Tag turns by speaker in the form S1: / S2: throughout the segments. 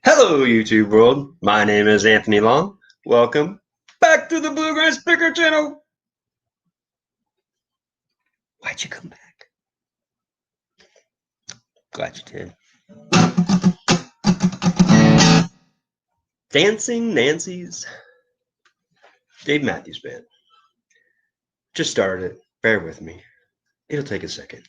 S1: Hello, YouTube world. My name is Anthony Long. Welcome back to the Bluegrass Picker channel. Why'd you come back? Glad you did. Dancing Nancies. Dave Matthews Band. Just started it. Bear with me. It'll take a second.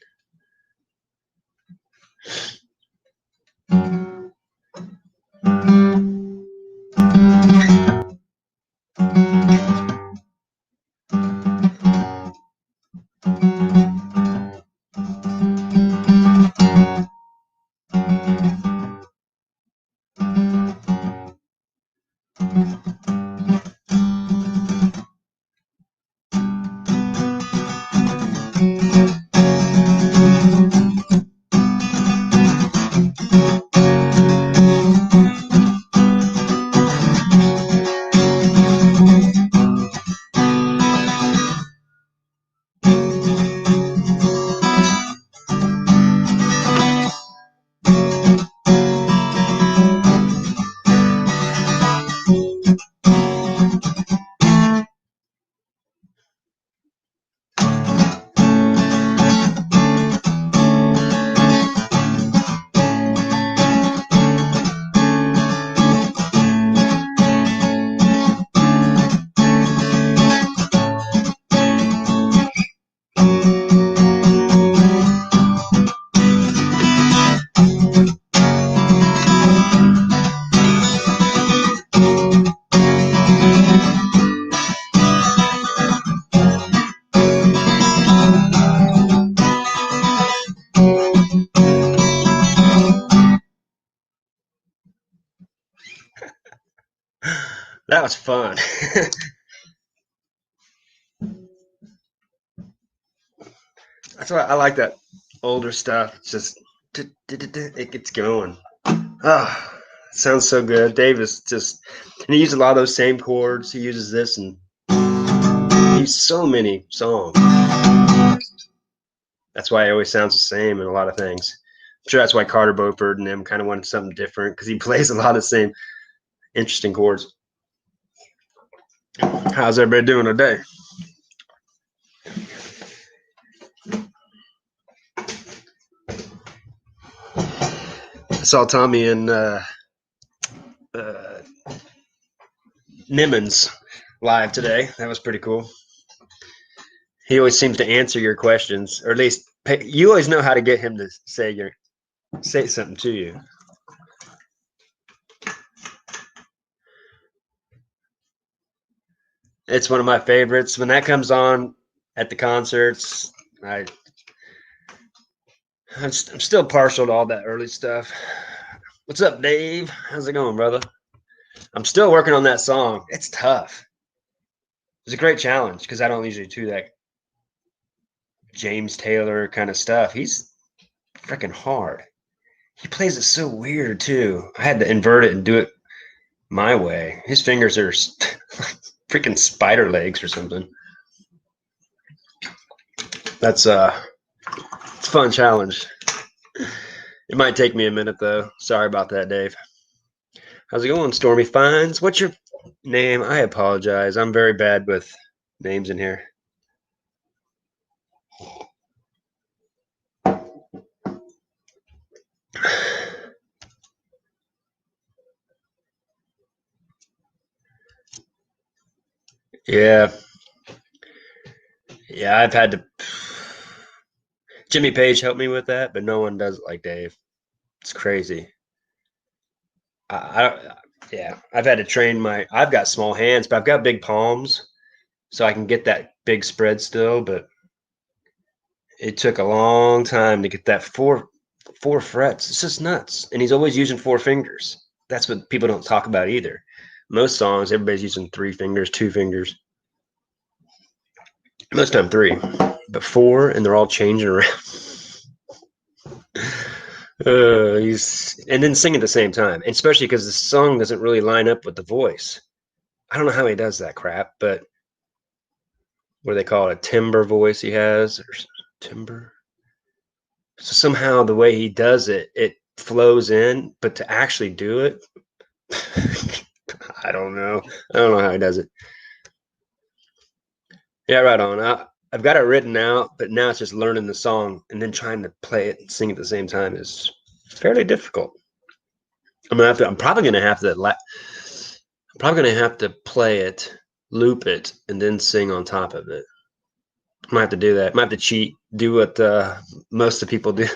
S1: That was fun. That's why I like that older stuff. It's just it gets going. Ah, sounds so good. Dave is just, and he uses a lot of those same chords. He uses this and he uses so many songs. That's why it always sounds the same in a lot of things. I'm sure that's why Carter Beauford and them kind of wanted something different because he plays a lot of the same interesting chords. How's everybody doing today? I saw Tommy in Nimmons live today. That was pretty cool. He always seems to answer your questions, or at least you always know how to get him to say something to you. It's one of my favorites. When that comes on at the concerts, I'm still partial to all that early stuff. What's up, Dave? How's it going, brother? I'm still working on that song. It's tough. It's a great challenge because I don't usually do that James Taylor kind of stuff. He's freaking hard. He plays it so weird too. I had to invert it and do it my way. His fingers are freaking spider legs or something. That's it's a fun challenge. It might take me a minute though. Sorry about that, Dave. How's it going, Stormy Fines? What's your name? I apologize. I'm very bad with names in here. Yeah. Yeah, I've had to. Jimmy Page helped me with that, but no one does it like Dave. It's crazy. I yeah, I've had to train my. I've got small hands, but I've got big palms, so I can get that big spread still. But it took a long time to get that four frets. It's just nuts, and he's always using four fingers. That's what people don't talk about either. Most songs, everybody's using three fingers, two fingers. Most time three, but four, and they're all changing around. He's and then sing at the same time, and especially because the song doesn't really line up with the voice. I don't know how he does that crap, but what do they call it? A timbre voice he has, or timbre. So somehow the way he does it, it flows in, but to actually do it, I don't know. I don't know how he does it. Yeah, right on. I've got it written out, but now it's just learning the song and then trying to play it and sing at the same time is fairly difficult. I'm probably gonna have to. I'm probably gonna have to play it, loop it, and then sing on top of it. I might have to do that. I might have to cheat, do what most of the people do.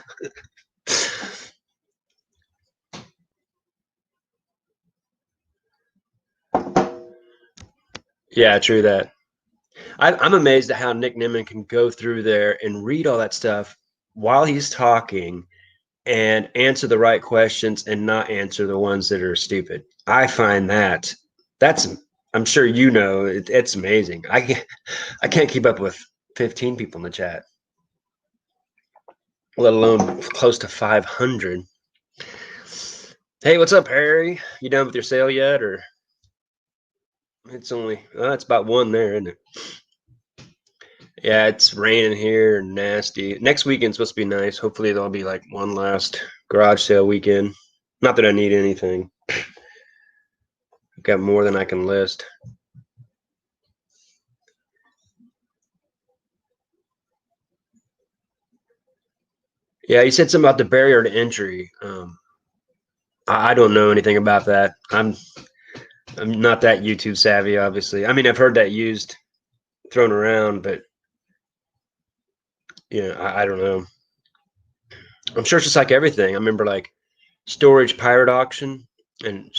S1: Yeah, true that. I'm amazed at how Nick Nimmin can go through there and read all that stuff while he's talking and answer the right questions and not answer the ones that are stupid. I find that's I'm sure you know it's amazing. I can't keep up with 15 people in the chat, let alone close to 500. Hey, what's up, Harry? You done with your sale yet, or it's only it's about one there, isn't it? Yeah, it's raining here and nasty. Next weekend's supposed to be nice. Hopefully, there'll be like one last garage sale weekend. Not that I need anything. I've got more than I can list. Yeah, you said something about the barrier to entry. I don't know anything about that. I'm not that YouTube savvy, obviously. I mean, I've heard that used, thrown around, but I don't know. I'm sure it's just like everything. I remember like Storage Pirate Auction and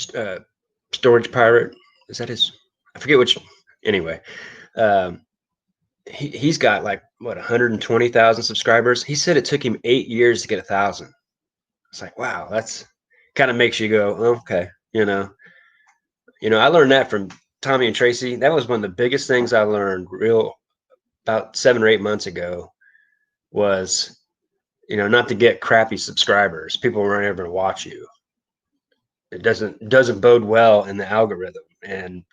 S1: Storage Pirate. Is that his? I forget which. Anyway, um, he's got like what 120,000 subscribers. He said it took him 8 years to get 1,000. It's like wow, that's kind of makes you go okay. I learned that from Tommy and Tracy. That was one of the biggest things I learned real about 7 or 8 months ago was not to get crappy subscribers. People weren't ever going to watch you. It doesn't bode well in the algorithm, and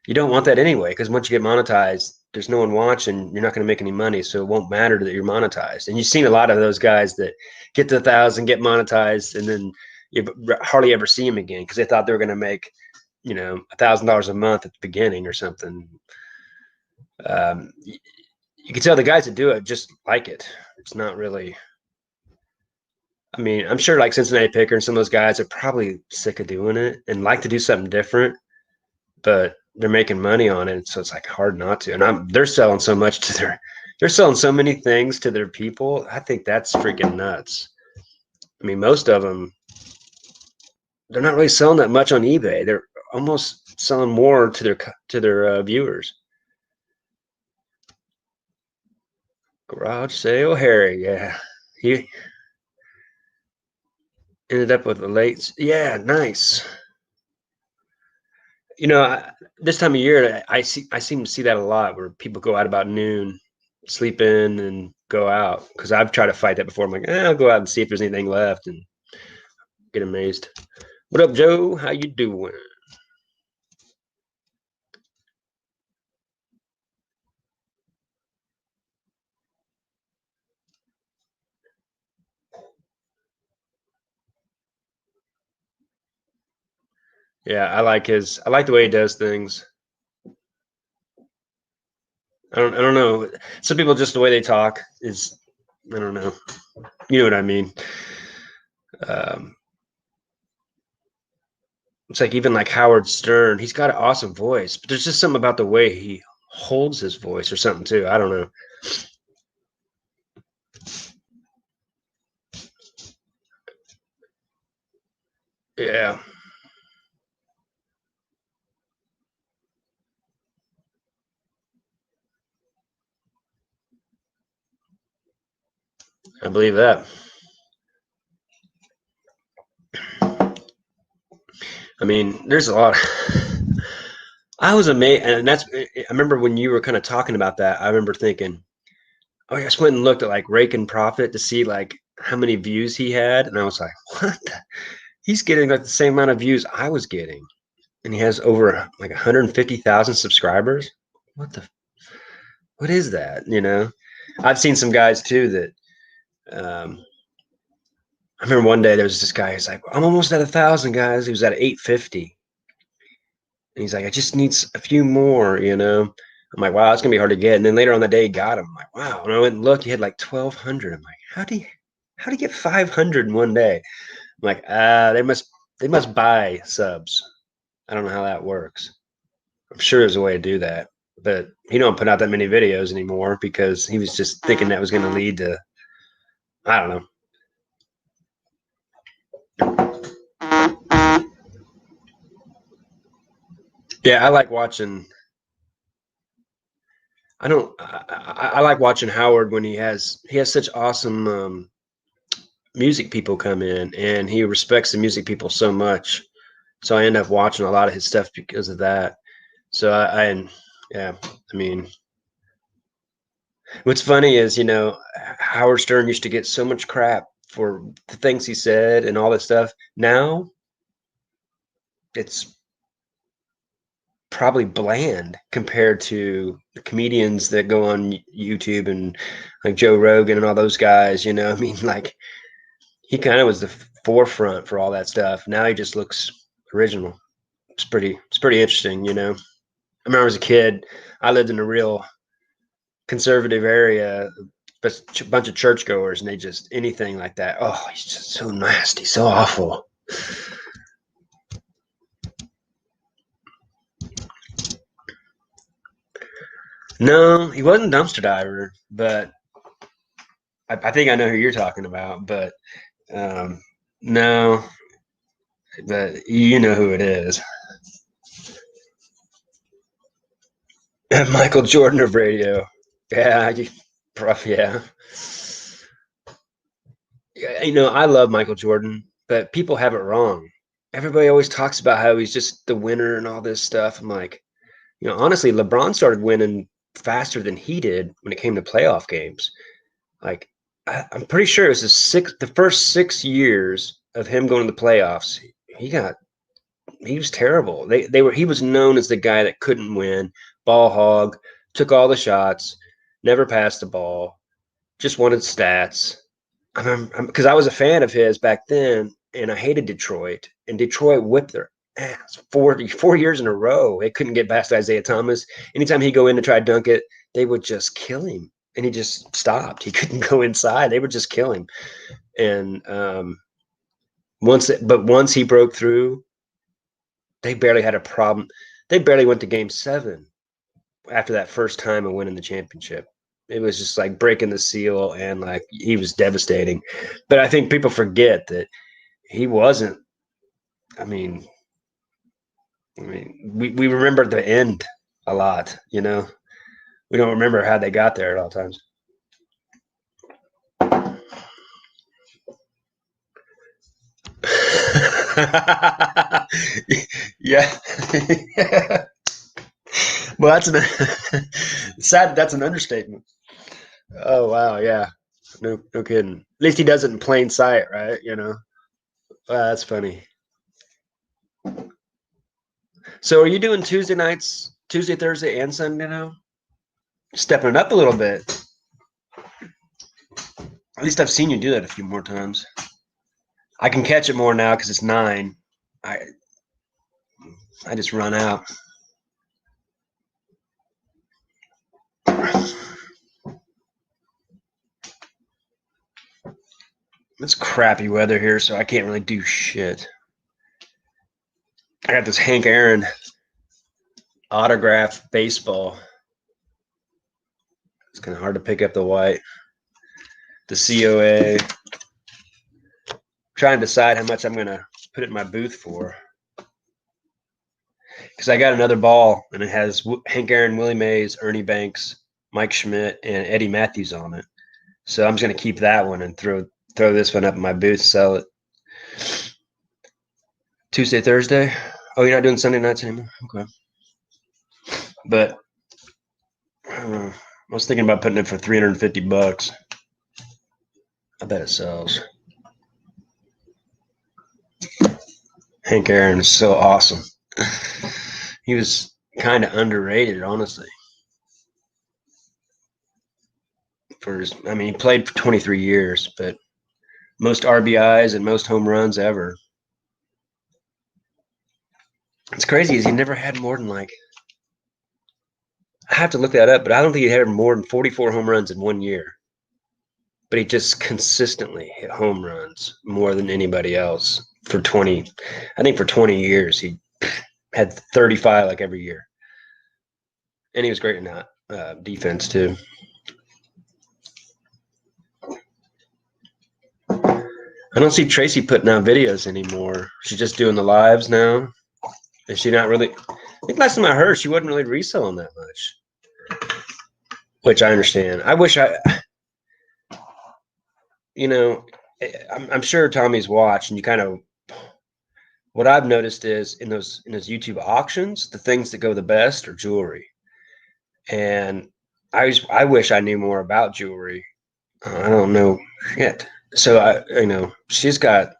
S1: you don't want that anyway. Because once you get monetized, there's no one watching. You're not going to make any money, so it won't matter that you're monetized. And you've seen a lot of those guys that get to 1,000, get monetized, and then you hardly ever see them again because they thought they were going to make $1,000 a month at the beginning or something. You can tell the guys that do it just like it. It's not really. I mean, I'm sure like Cincinnati Picker and some of those guys are probably sick of doing it and like to do something different, but they're making money on it, so it's like hard not to. And they're selling so much they're selling so many things to their people. I think that's freaking nuts. I mean, most of them, they're not really selling that much on eBay. They're almost selling more to their viewers. Garage sale Harry, yeah, he ended up with a late. Yeah, nice. This time of year, I seem to see that a lot where people go out about noon, sleep in, and go out. Because I've tried to fight that before. I'm like, I'll go out and see if there's anything left, and get amazed. What up, Joe? How you doing? Yeah, I like the way he does things. I don't know. Some people just the way they talk is I don't know. You know what I mean? Um, it's like even like Howard Stern. He's got an awesome voice, but there's just something about the way he holds his voice or something too. I don't know. Yeah, I believe that. I mean, there's a lot. I was amazed, and I remember when you were kind of talking about that. I remember thinking, oh, I just went and looked at like Rake and Profit to see like how many views he had, and I was like, what? He's getting like the same amount of views I was getting, and he has over like 150,000 subscribers. What the? What is that? I've seen some guys too that I remember one day there was this guy. He's like, I'm almost at 1,000 guys. He was at 850. And he's like, I just need a few more, you know? I'm like, wow, it's gonna be hard to get. And then later on that day, he got him. I'm like, wow. And I went and looked, he had like 1,200. I'm like, how do you get 500 in one day? I'm like, they must buy subs. I don't know how that works. I'm sure there's a way to do that, but he don't put out that many videos anymore because he was just thinking that was going to lead to, I don't know. Yeah, I like watching. I like watching Howard when he has such awesome music people come in, and he respects the music people so much. So I end up watching a lot of his stuff because of that. So yeah, I mean, what's funny is, Howard Stern used to get so much crap for the things he said and all this stuff. Now it's probably bland compared to the comedians that go on YouTube and like Joe Rogan and all those guys, I mean, like he kind of was the forefront for all that stuff. Now he just looks original. It's pretty interesting, I remember as a kid, I lived in a real conservative area, but a bunch of churchgoers, and they just anything like that. Oh, he's just so nasty, so awful. No, he wasn't a dumpster diver, but I think I know who you're talking about. But um, no, but you know who it is. Michael Jordan of radio. Yeah, yeah. Yeah, I love Michael Jordan, but people have it wrong. Everybody always talks about how he's just the winner and all this stuff. I'm like, honestly, LeBron started winning faster than he did when it came to playoff games. Like, I'm pretty sure it was the first 6 years of him going to the playoffs. He was terrible. He was known as the guy that couldn't win, ball hog, took all the shots, never passed the ball, just wanted stats. Because I was a fan of his back then, and I hated Detroit, and Detroit whipped their ass 4 years in a row. They couldn't get past Isaiah Thomas. Anytime he'd go in to try to dunk it, they would just kill him, and he just stopped. He couldn't go inside. They would just kill him. And once he broke through, they barely had a problem. They barely went to Game 7 after that first time of winning the championship. It was just like breaking the seal, and like he was devastating. But I think people forget that he wasn't. I mean, we remember the end a lot. We don't remember how they got there at all times. Yeah. Well, that's an understatement. Oh wow, yeah. No kidding. At least he does it in plain sight, right? That's funny. So are you doing Tuesday nights, Tuesday, Thursday, and Sunday now? Stepping it up a little bit. At least I've seen you do that a few more times. I can catch it more now because it's 9. I I just run out. It's crappy weather here, so I can't really do shit. I got this Hank Aaron autograph baseball. It's kind of hard to pick up the white. The COA. Trying to decide how much I'm going to put it in my booth for. Because I got another ball, and it has Hank Aaron, Willie Mays, Ernie Banks, Mike Schmidt, and Eddie Matthews on it. So I'm just going to keep that one and throw this one up in my booth, sell it. Tuesday, Thursday. Oh, you're not doing Sunday nights anymore? Okay. But I was thinking about putting it for $350. I bet it sells. Hank Aaron is so awesome. He was kind of underrated, honestly. He played for 23 years, but most RBIs and most home runs ever. It's crazy is he never had more than like, I have to look that up, but I don't think he had more than 44 home runs in 1 year. But he just consistently hit home runs more than anybody else for 20. I think for 20 years he had 35 like every year, and he was great in that defense too. I don't see Tracy putting out videos anymore. She's just doing the lives now. Is she not really? I think last time I heard, she wasn't really reselling that much, which I understand. I wish you know, I'm sure Tommy's watched, and you kind of. What I've noticed is in those YouTube auctions, the things that go the best are jewelry, and I wish I knew more about jewelry. I don't know shit. So she's got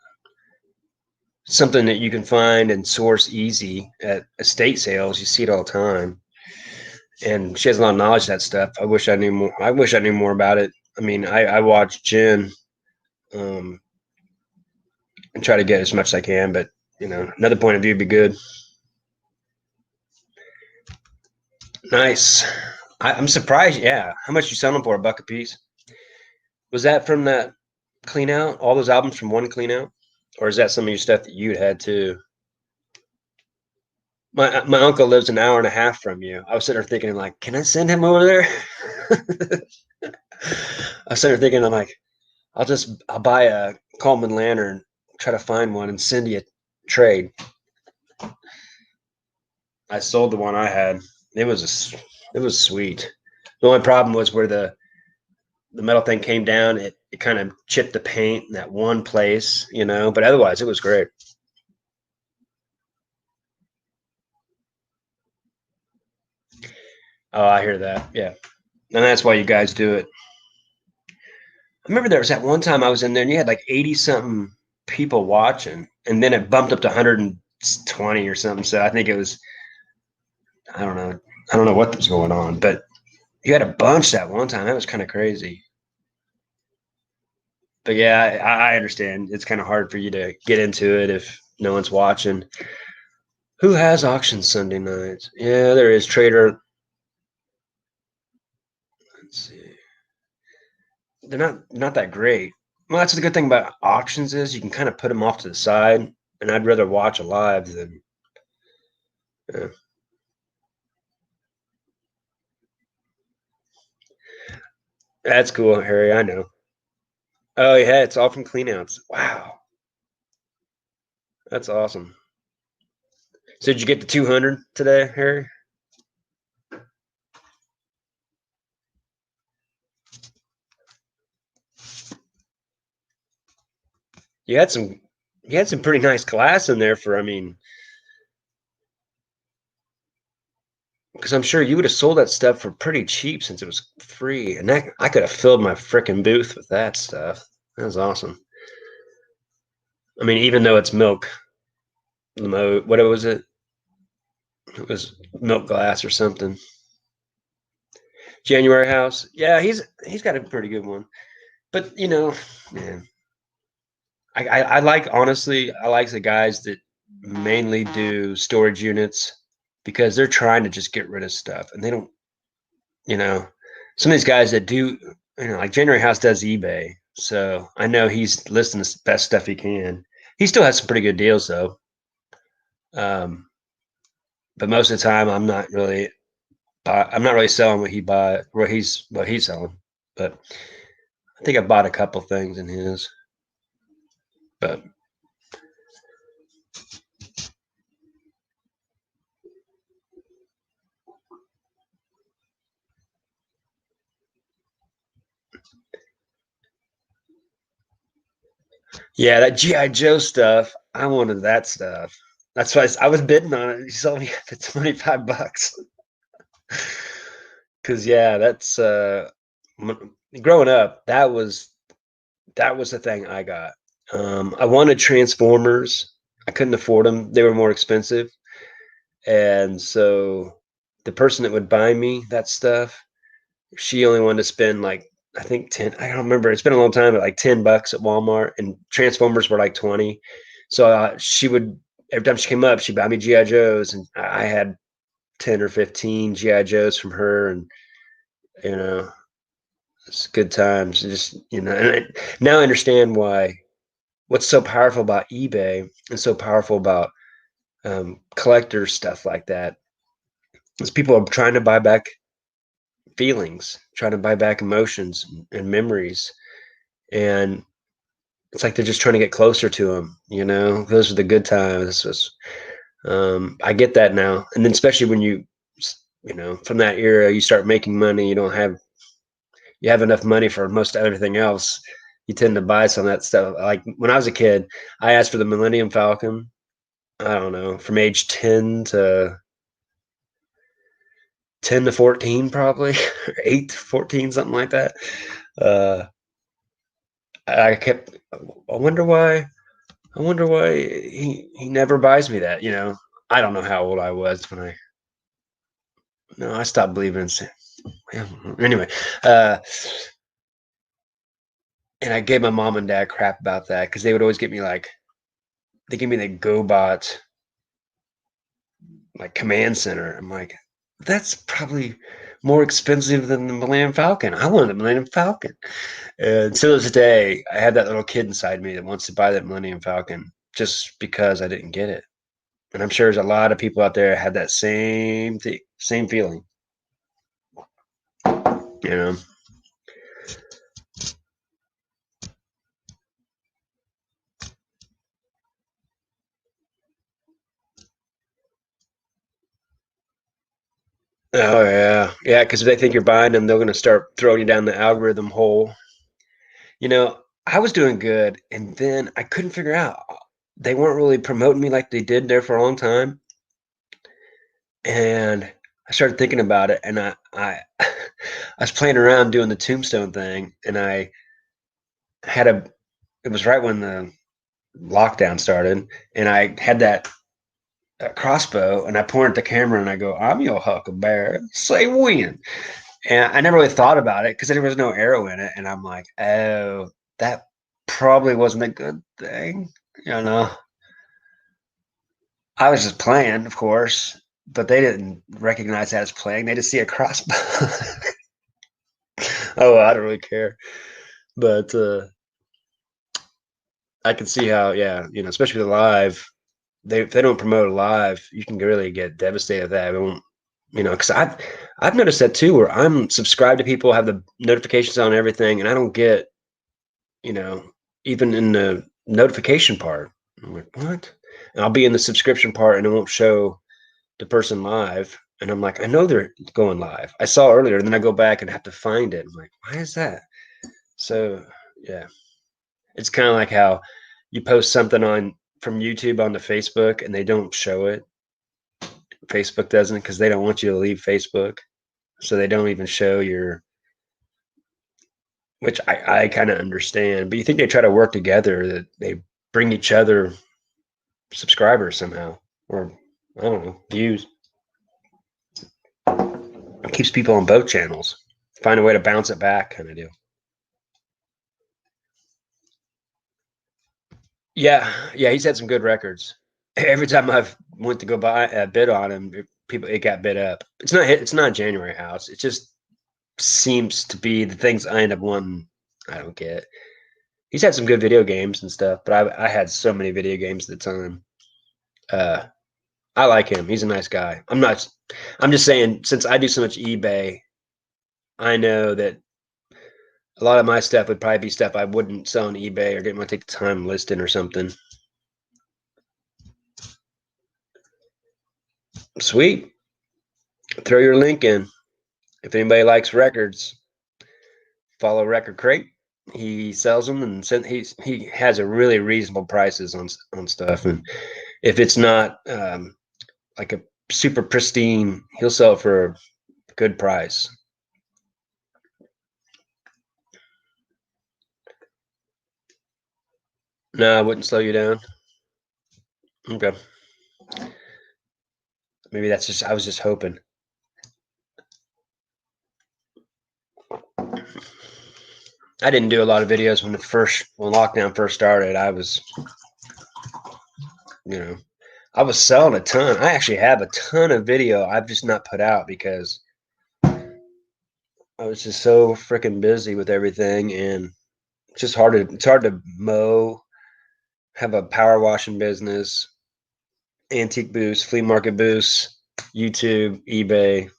S1: something that you can find and source easy at estate sales. You see it all the time, and she has a lot of knowledge of that stuff. I wish I knew more. I wish I knew more about it. I mean, I watch Jen, and try to get as much as I can, but another point of view would be good. Nice. I'm surprised. Yeah, how much you selling them for? $1 a piece? Was that from that clean out? All those albums from one clean out, or is that some of your stuff that you'd had too? My uncle lives an hour and a half from you. I was sitting there thinking, like, can I send him over there? I was sitting there thinking, I'm like, I'll buy a Coleman lantern, try to find one, and send you a trade. I sold the one I had. It was sweet. The only problem was where the metal thing came down. It kind of chipped the paint in that one place, But otherwise, it was great. Oh, I hear that. Yeah, and that's why you guys do it. I remember there was that one time I was in there and you had like 80 something people watching, and then it bumped up to 120 or something. So I think it was, I don't know. I don't know what was going on, but you had a bunch that one time. That was kind of crazy. But yeah, I understand. It's kind of hard for you to get into it if no one's watching. Who has auctions Sunday nights? Yeah, there is Trader. Let's see. They're not that great. Well, that's the good thing about auctions is you can kind of put them off to the side, and I'd rather watch a live than. Yeah. That's cool, Harry. I know. Oh yeah, it's all from cleanouts. Wow, that's awesome. So did you get the 200 today, Harry? You had some. You had some pretty nice glass in there for. I mean, because I'm sure you would have sold that stuff for pretty cheap since it was free, and that I could have filled my freaking booth with that stuff. That was awesome. I mean, even though it's milk, what was it? It was milk glass or something. January House. Yeah, he's got a pretty good one. But man, I like honestly, I like the guys that mainly do storage units because they're trying to just get rid of stuff and they don't, you know, some of these guys that do, like January House does eBay. So I know he's listing the best stuff he can. He still has some pretty good deals though. But most of the time I'm not really selling what he's selling. But I think I bought a couple things in his. But yeah, that GI Joe stuff, I wanted that stuff. That's why I was bidding on it. You sold me for $25. Because yeah, that's growing up. That was the thing I got. I wanted Transformers. I couldn't afford them. They were more expensive, and so the person that would buy me that stuff, she only wanted to spend like I think 10. I don't remember. It's been a long time, but like $10 at Walmart, and Transformers were like 20. So she would every time she came up, she'd buy me GI Joes, and I had 10 or 15 GI Joes from her, and you know, it's good times. Just and now I understand what's so powerful about eBay and so powerful about collector stuff like that is people are trying to buy back feelings, trying to buy back emotions and memories, and it's like they're just trying to get closer to them. Those are the good times. I get that now, and then especially when from that era, you start making money. You have enough money for most everything else. You tend to buy some of that stuff. Like when I was a kid, I asked for the Millennium Falcon. I don't know, from age 10 to 14, probably, or 8 to 14, something like that. Uh, I kept. I wonder why he never buys me that. I don't know how old I was when I. No, I stopped believing in Santa. Anyway, uh, and I gave my mom and dad crap about that because they would always get me like they give me the GoBot like command center. I'm like, that's probably more expensive than the Millennium Falcon. I wanted the Millennium Falcon. And to this day, I have that little kid inside me that wants to buy that Millennium Falcon just because I didn't get it. And I'm sure there's a lot of people out there that had that same feeling. You know. Oh yeah, yeah. Because if they think you're buying them, they're going to start throwing you down the algorithm hole. I was doing good, and then I couldn't figure out. They weren't really promoting me like they did there for a long time, and I started thinking about it, and I I was playing around doing the tombstone thing, and I had a. It was right when the lockdown started, and I had that crossbow, and I pointed at the camera, and I go, "I'm your huckleberry. Say when." And I never really thought about it because there was no arrow in it, and I'm like, "Oh, that probably wasn't a good thing." You know, I was just playing, of course, but they didn't recognize that as playing. They just see a crossbow. Oh, well, I don't really care, but I can see how, yeah, especially the live. If they don't promote a live, you can really get devastated with that. It won't, because I've noticed that too, where I'm subscribed to people, have the notifications on everything, and I don't get, you know, even in the notification part. I'm like, what? And I'll be in the subscription part, and it won't show the person live. And I'm like, I know they're going live. I saw earlier, and then I go back and have to find it. I'm like, why is that? So yeah, it's kind of like how you post something on from YouTube onto Facebook, and they don't show it. Facebook doesn't because they don't want you to leave Facebook, so they don't even show your. Which I kind of understand, but you think they try to work together, that they bring each other subscribers somehow, or I don't know, views. It keeps people on both channels. Find a way to bounce it back, kind of deal. Yeah, yeah, he's had some good records. Every time I've went to go buy a bid on him, it got bid up. It's not a January house. It just seems to be the things I end up wanting. I don't get. He's had some good video games and stuff, but I had so many video games at the time. Uh, I like him. He's a nice guy. I'm just saying, since I do so much eBay, I know that a lot of my stuff would probably be stuff I wouldn't sell on eBay or didn't want to take the time listing or something. Sweet. Throw your link in. If anybody likes records, follow Record Crate. He sells them and he has a really reasonable prices on stuff. And if it's not like a super pristine, he'll sell it for a good price. No, I wouldn't slow you down. Okay. Maybe I was just hoping. I didn't do a lot of videos when lockdown first started. I was, you know, I was selling a ton. I actually have a ton of video I've just not put out because I was just so freaking busy with everything, and it's hard to mow, have a power washing business, antique booths, flea market booths, YouTube, eBay,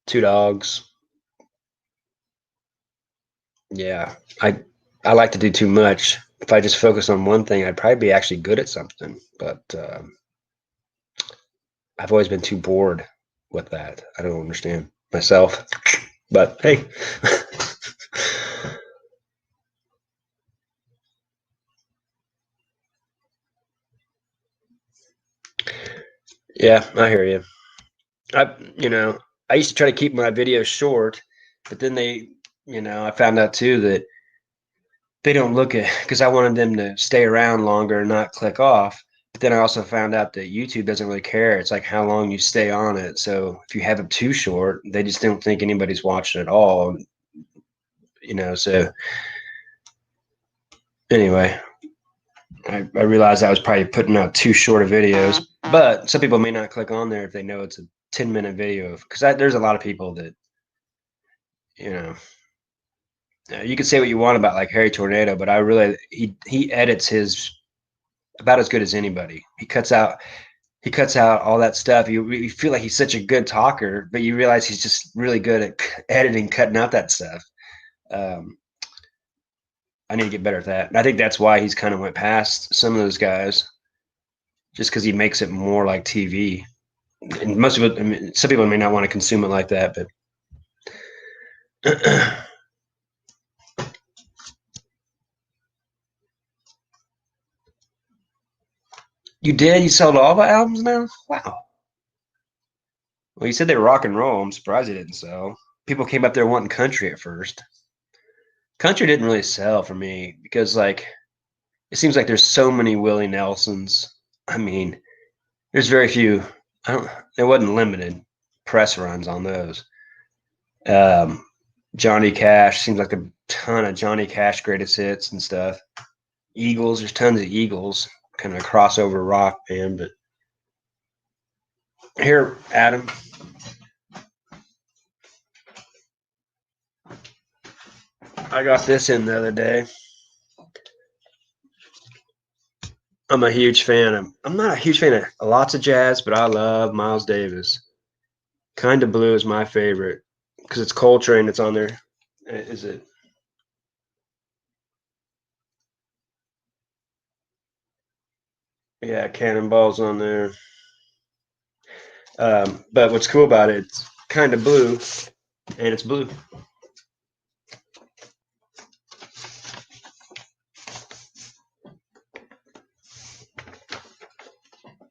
S1: two dogs. Yeah, I like to do too much. If I just focus on one thing, I'd probably be actually good at something. But I've always been too bored with that. I don't understand myself. But hey, yeah, I hear you. I used to try to keep my videos short, but then I found out too that they don't look at because I wanted them to stay around longer and not click off. But then I also found out that YouTube doesn't really care. It's like how long you stay on it. So if you have them too short, they just don't think anybody's watching at all. So anyway, I realized I was probably putting out too short of videos, but some people may not click on there if they know it's a 10-minute video. Because there's a lot of people that, you know, you can say what you want about like Harry Tornado, but he edits his about as good as anybody. He cuts out all that stuff. You feel like he's such a good talker, but you realize he's just really good at editing, cutting out that stuff. Um, I need to get better at that. And I think that's why he's kind of went past some of those guys, just because he makes it more like TV. And most of it, I mean, some people may not want to consume it like that, but you did. You sold all the albums now. Wow. Well, you said they were rock and roll. I'm surprised they didn't sell. People came up there wanting country at first. Country didn't really sell for me because like it seems like there's so many Willie Nelsons. I mean, there's very few. I don't. There wasn't limited press runs on those. Um, Johnny Cash seems like a ton of Johnny Cash greatest hits and stuff. Eagles, there's tons of Eagles, kind of a crossover rock band. But here, Adam, I got this in the other day. I'm a huge fan of. I'm not a huge fan of lots of jazz, but I love Miles Davis. Kind of Blue is my favorite because it's Coltrane. It's on there. Is it? Yeah, Cannonball's on there. But what's cool about it, it's kind of blue, and it's blue.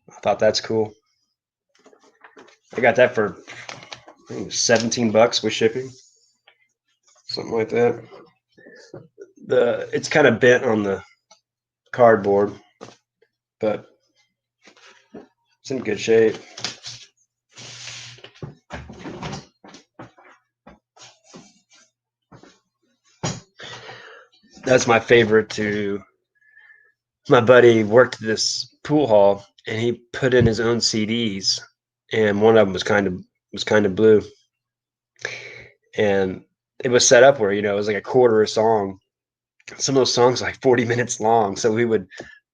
S1: I thought that's cool. I got that for I think $17 with shipping, something like that. It's kind of bent on the cardboard, but it's in good shape. That's my favorite too. My buddy worked at this pool hall, and he put in his own CDs, and one of them was kind of blue, and it was set up where it was like a quarter a song. Some of those songs are like 40 minutes long, so we would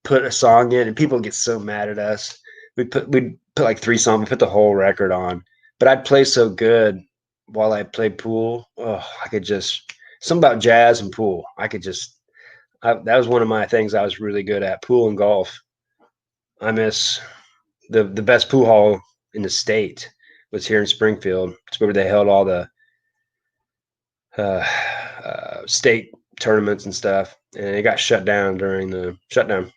S1: put a song in, and people get so mad at us. We'd put like three songs, we put the whole record on, but I'd play so good while I played pool. Oh, I could just something about jazz and pool. That was one of my things I was really good at, pool and golf. I miss the best pool hall in the state was here in Springfield. It's where they held all the uh, state tournaments and stuff, and it got shut down during the shutdown.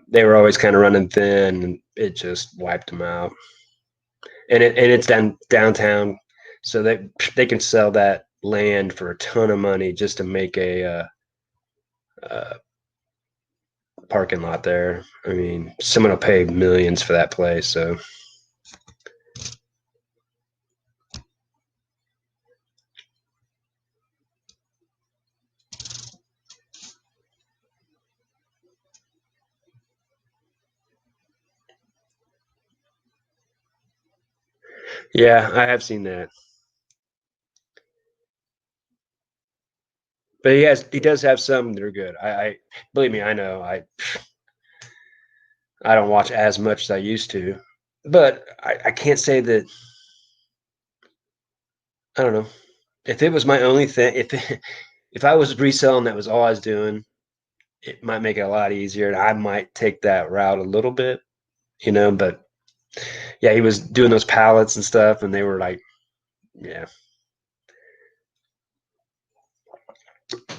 S1: They were always kind of running thin, and it just wiped them out. And it's downtown, so they can sell that land for a ton of money just to make a parking lot there. I mean, someone will pay millions for that place. So Yeah, I have seen that. But he does have some that are good. I believe me, I know. I don't watch as much as I used to, but I can't say that. I don't know if it was my only thing. If I was reselling, that was all I was doing. It might make it a lot easier, and I might take that route a little bit, But yeah, he was doing those pallets and stuff, and they were like, yeah.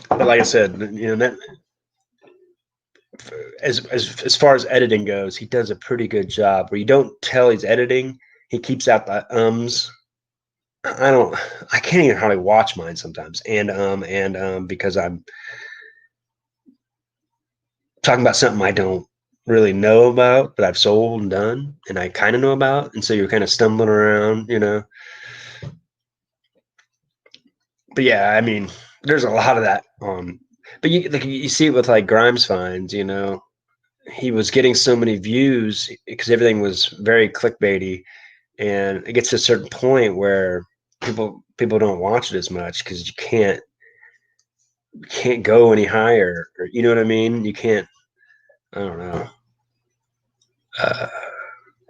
S1: But like I said, that as far as editing goes, he does a pretty good job. Where you don't tell he's editing, he keeps out the ums. I don't. I can't even hardly watch mine sometimes, and because I'm talking about something I don't really know about, but I've sold and done, and I kind of know about, and so you're kind of stumbling around. But yeah, I mean, there's a lot of that on. But you see it with like Grimes finds. He was getting so many views because everything was very clickbaity, and it gets to a certain point where people don't watch it as much because you can't go any higher, or you know what I mean. You can't. I don't know. Uh,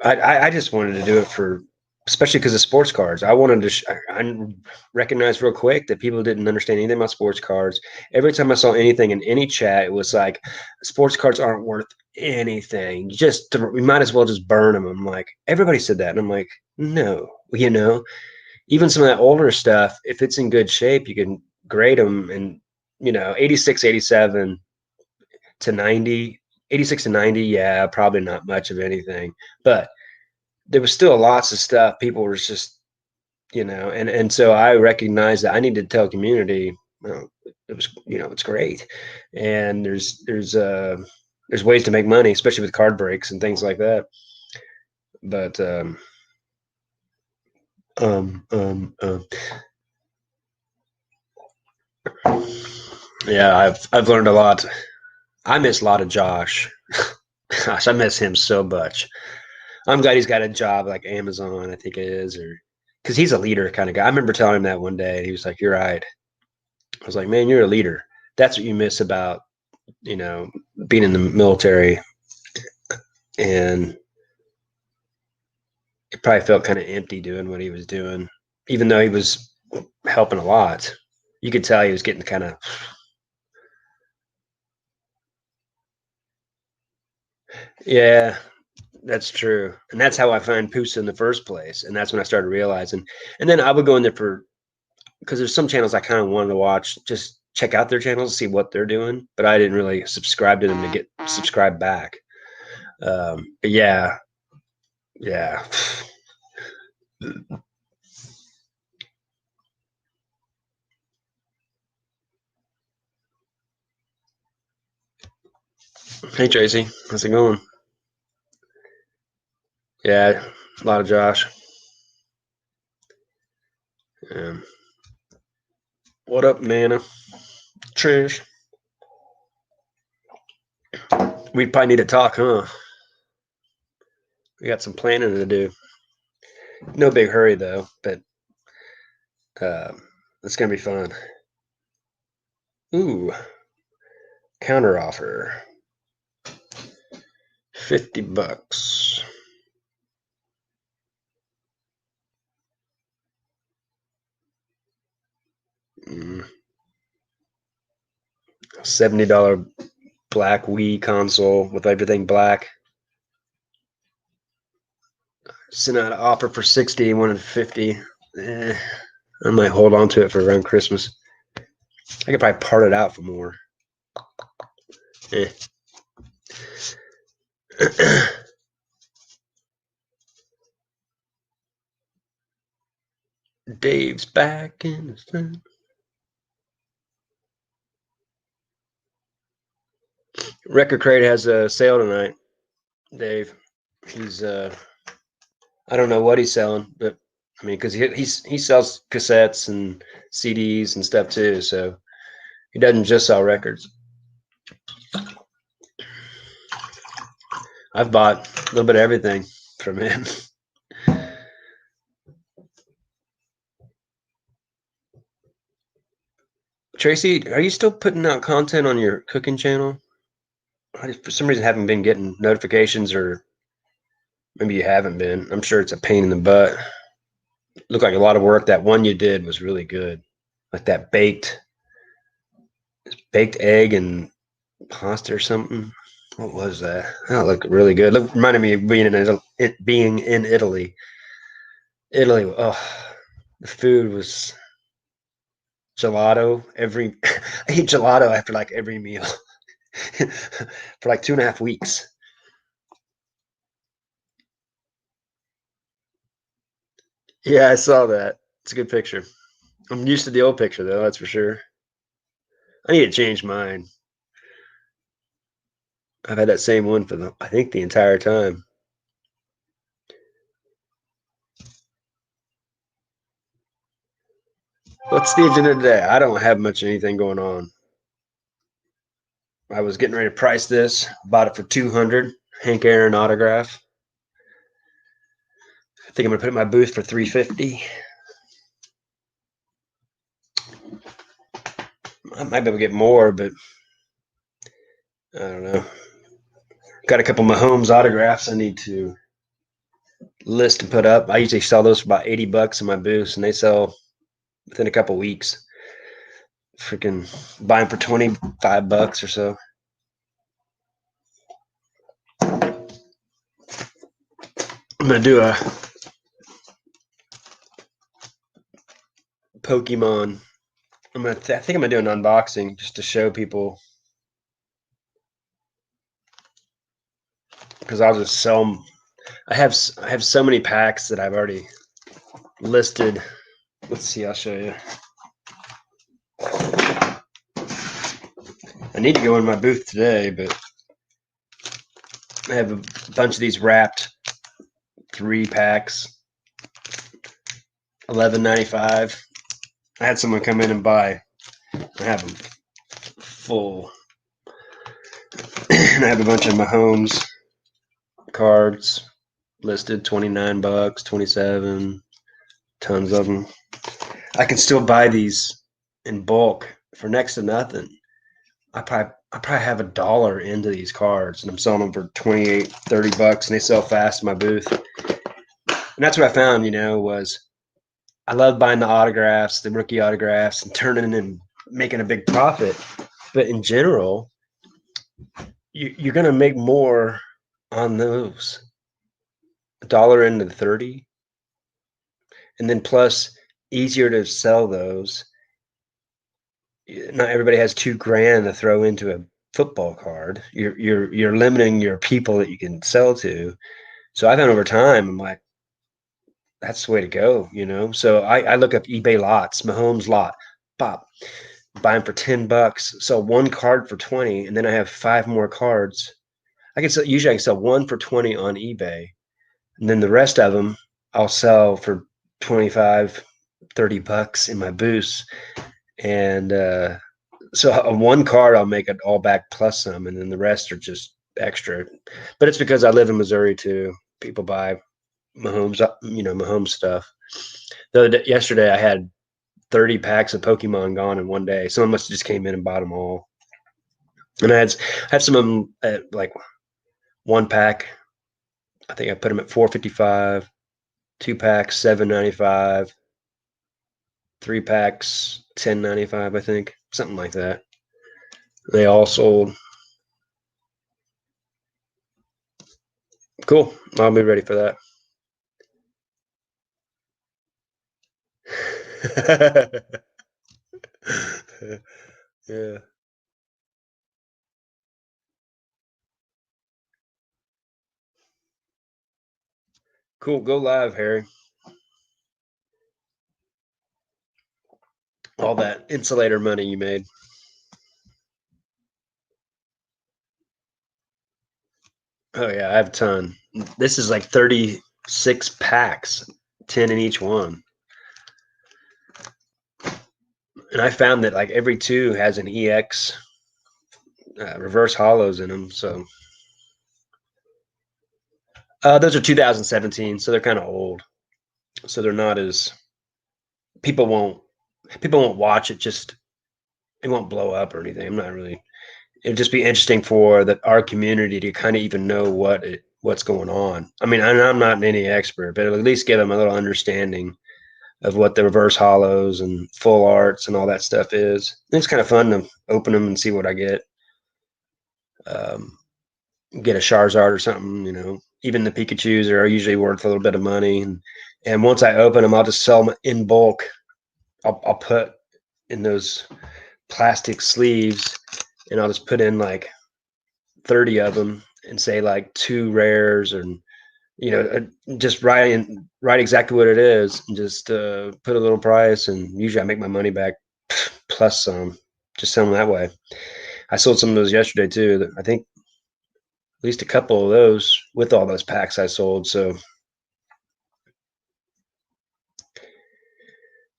S1: I just wanted to do it for, especially because of sports cards. I wanted to. I recognized real quick that people didn't understand anything about sports cards. Every time I saw anything in any chat, it was like, sports cards aren't worth anything. We might as well just burn them. I'm like, everybody said that, and I'm like, no, even some of that older stuff, if it's in good shape, you can grade them, and 86, 87 to 90, 86 to 90, yeah, probably not much of anything, but there was still lots of stuff people were just, and so I recognized that I needed to tell community, it was, it's great, and there's ways to make money, especially with card breaks and things like that. But um, um, um, yeah, I've learned a lot. I miss a lot of Josh. Gosh, I miss him so much. I'm glad he's got a job like Amazon, I think it is, or because he's a leader kind of guy. I remember telling him that one day, and he was like, "You're right." I was like, "Man, you're a leader. That's what you miss about being in the military." And it probably felt kind of empty doing what he was doing, even though he was helping a lot. You could tell he was getting kind of, yeah, that's true. And that's how I find Pusa in the first place. And that's when I started realizing. And then I would go in there because there's some channels I kind of wanted to watch, just check out their channels, see what they're doing. But I didn't really subscribe to them to get subscribed back. But yeah, yeah. Hey, Tracy. How's it going? Yeah, a lot of Josh. Um, what up, Nana? Trish. We probably need to talk, huh? We got some planning to do. No big hurry though, but uh, it's gonna be fun. Ooh, counter offer, $50. Mm, $70 black Wii console with everything black. Sent out an offer for 60, wanted 50. I might hold on to it for around Christmas. I could probably part it out for more. Eh. Dave's back in the sun. Record Crate has a sale tonight. Dave, he's I don't know what he's selling, but I mean, because he sells cassettes and CDs and stuff too, so he doesn't just sell records. I've bought a little bit of everything from him. Tracy, are you still putting out content on your cooking channel? For some reason, haven't been getting notifications, or maybe you haven't been. I'm sure it's a pain in the butt. Looked like a lot of work. That one you did was really good, like that baked egg and pasta or something. What was that? That looked really good. Looked, reminded me of being in Italy. Italy. Oh, the food was gelato. I eat gelato after like every meal for like 2.5 weeks. Yeah, I saw that. It's a good picture. I'm used to the old picture though, that's for sure. I need to change mine. I've had that same one for I think the entire time. What's Steve's dinner today? I don't have much anything going on. I was getting ready to price this. Bought it for 200. Hank Aaron autograph. I think I'm gonna put it in my booth for 350. I might be able to get more, but I don't know. Got a couple Mahomes autographs I need to list and put up. I usually sell those for about $80 in my booth, and they sell within a couple weeks. Freaking buy them for $25 or so. I'm gonna do a Pokemon. I think I'm gonna do an unboxing just to show people, because I'll just sell them. I have so many packs that I've already listed. Let's see, I'll show you. I need to go in my booth today, but I have a bunch of these wrapped 3 packs, $11.95. I had someone come in and buy. I have them full, and I have a bunch of Mahomes cards listed, $29, 27, tons of them. I can still buy these in bulk for next to nothing. I probably have $1 into these cards, and I'm selling them for 28, $30, and they sell fast in my booth. And that's what I found, was I love buying the autographs, the rookie autographs, and turning and making a big profit. But in general, you're going to make more on those, $1 into 30, and then plus easier to sell those. Not everybody has $2,000 to throw into a football card. You're limiting your people that you can sell to. So I found over time, I'm like, that's the way to go. So I look up eBay lots, Mahomes lot, pop, buy them for $10, sell one card for 20, and then I have 5 more cards. Usually I can sell one for 20 on eBay, and then the rest of them I'll sell for 25, $30 in my booths. And so on one card I'll make it all back plus some, and then the rest are just extra. But it's because I live in Missouri too. People buy Mahomes stuff. Yesterday I had 30 packs of Pokemon gone in one day. Someone must have just came in and bought them all. And I had some of them at like 1 pack. I think I put them at $4.55. 2 packs $7.95. 3 packs $10.95. I think something like that. They all sold. Cool. I'll be ready for that. Yeah. Cool. Go live, Harry. All that insulator money you made. Oh yeah, I have a ton. This is like 36 packs, 10 in each one. And I found that like every 2 has an EX reverse hollows in them. So those are 2017, so they're kind of old. So they're not as people won't watch it just it won't blow up or anything. I'm not really. It'd just be interesting for our community to kind of even know what's going on. I mean, I'm not any expert, but at least give them a little understanding of what the reverse hollows and full arts and all that stuff is. It's kind of fun to open them and see what I get. Um, get a Charizard or something, Even the Pikachus are usually worth a little bit of money, and once I open them, I'll just sell them in bulk. I'll put in those plastic sleeves, and I'll just put in like 30 of them and say like 2 rares, and just write exactly what it is, and just put a little price, and usually I make my money back plus some. Just sell them that way. I sold some of those yesterday too. I think at least a couple of those with all those packs I sold. So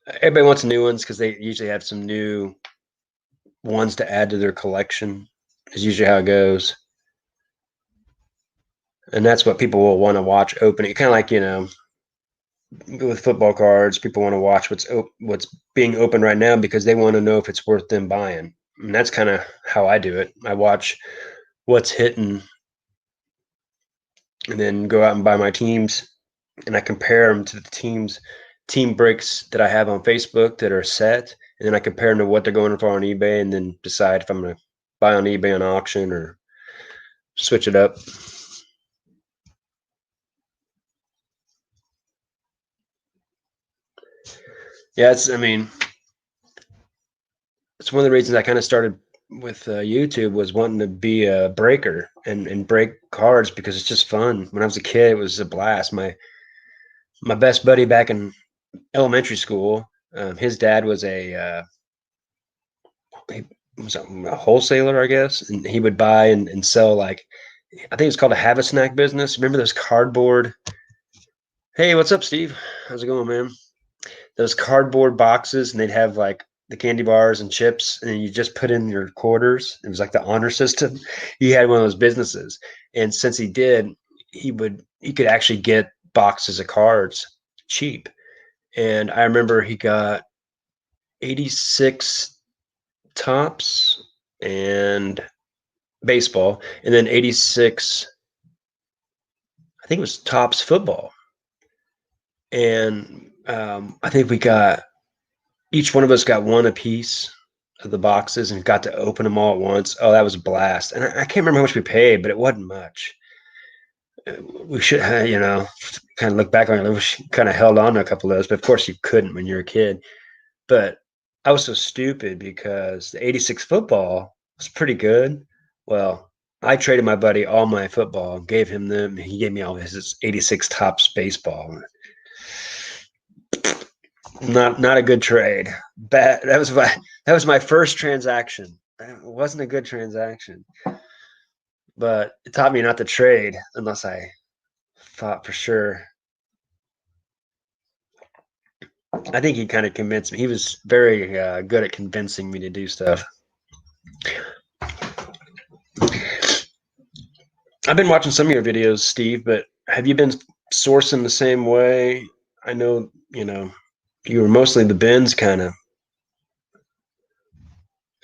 S1: everybody wants new ones because they usually have some new ones to add to their collection. Is usually how it goes. And that's what people will want to watch opening. Kind of like, with football cards, people want to watch what's being opened right now because they want to know if it's worth them buying. And that's kind of how I do it. I watch what's hitting and then go out and buy my teams, and I compare them to the team breaks that I have on Facebook that are set, and then I compare them to what they're going for on eBay, and then decide if I'm going to buy on eBay on auction or switch it up. Yeah, it's one of the reasons I kind of started with YouTube was wanting to be a breaker and break cards because it's just fun. When I was a kid, it was a blast. My best buddy back in elementary school, his dad was he was a wholesaler, I guess, and he would buy and sell, like, I think it's called a have a snack business. Remember those cardboard? Hey, what's up, Steve? How's it going, man? Those cardboard boxes, and they'd have like the candy bars and chips, and then you just put in your quarters. It was like the honor system. He had one of those businesses, and since he did, he could actually get boxes of cards cheap. And I remember he got 86 tops and baseball, and then 86, I think it was tops football. And I think each one of us got one apiece of the boxes and got to open them all at once. Oh, that was a blast. And I can't remember how much we paid, but it wasn't much. We should, kind of look back on it. We kind of held on to a couple of those, but of course you couldn't when you're a kid. But I was so stupid because the 86 football was pretty good. Well, I traded my buddy all my football, gave him them. He gave me all his 86 tops baseball. Not a good trade. Bad. That was my first transaction. It wasn't a good transaction, but it taught me not to trade unless I thought for sure. I think he kind of convinced me. He was very good at convincing me to do stuff. I've been watching some of your videos, Steve, but have you been sourcing the same way? I know, you were mostly the bins kind of.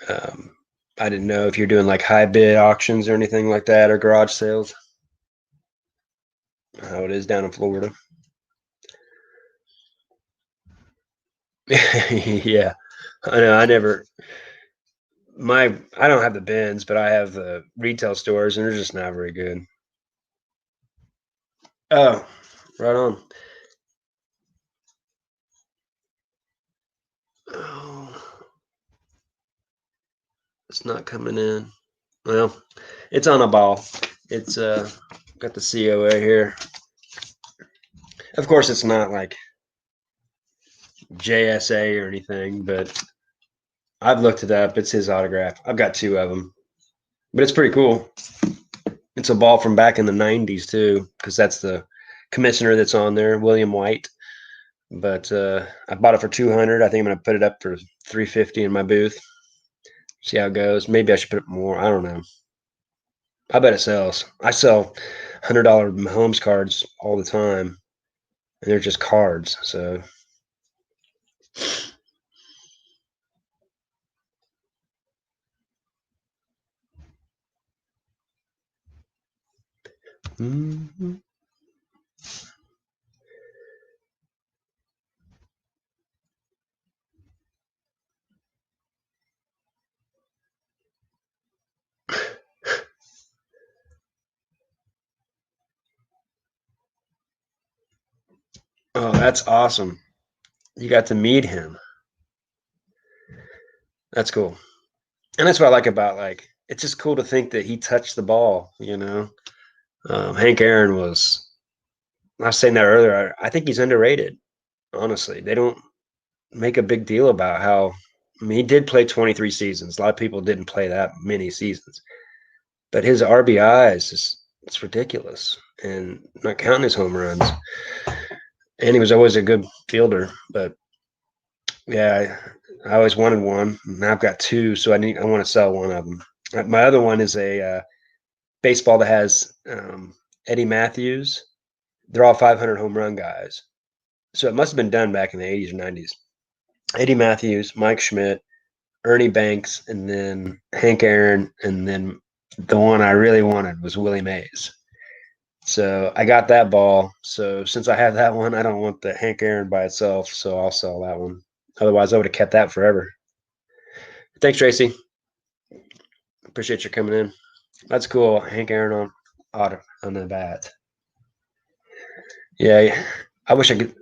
S1: Um, I didn't know if you're doing like high bid auctions or anything like that, or garage sales. How it is down in Florida. Yeah, I know. I don't have the bins, but I have the retail stores, and they're just not very good. Oh, right on. Oh, it's not coming in. Well, it's on a ball. It's got the COA here. Of course, it's not like JSA or anything, but I've looked it up. It's his autograph. I've got 2 of them, but it's pretty cool. It's a ball from back in the 90s too, because that's the commissioner that's on there, William White. But I bought it for 200. I think I'm gonna put it up for 350 in my booth. See how it goes. Maybe I should put up more. I don't know. I bet it sells. I sell $100 Mahomes cards all the time, and they're just cards. So Mm-hmm. Oh, that's awesome. You got to meet him. That's cool. And that's what I like about like it's just cool to think that he touched the ball, you know. Hank Aaron was I was saying that earlier. I think he's underrated, honestly. They don't make a big deal about how I mean he did play 23 seasons. A lot of people didn't play that many seasons. But his RBIs is it's ridiculous. And not counting his home runs. And he was always a good fielder. But yeah, I always wanted one. Now I've got two, so I want to sell one of them. My other one is a baseball that has Eddie Matthews. They're all 500 home run guys. So it must have been done back in the 80s or 90s. Eddie Matthews, Mike Schmidt, Ernie Banks, and then Hank Aaron, and then the one I really wanted was Willie Mays. So I got that ball. So since I have that one, I don't want the Hank Aaron by itself. So I'll sell that one. Otherwise, I would have kept that forever. Thanks, Tracy. Appreciate you coming in. That's cool. Hank Aaron on the bat. Yeah, I wish I could.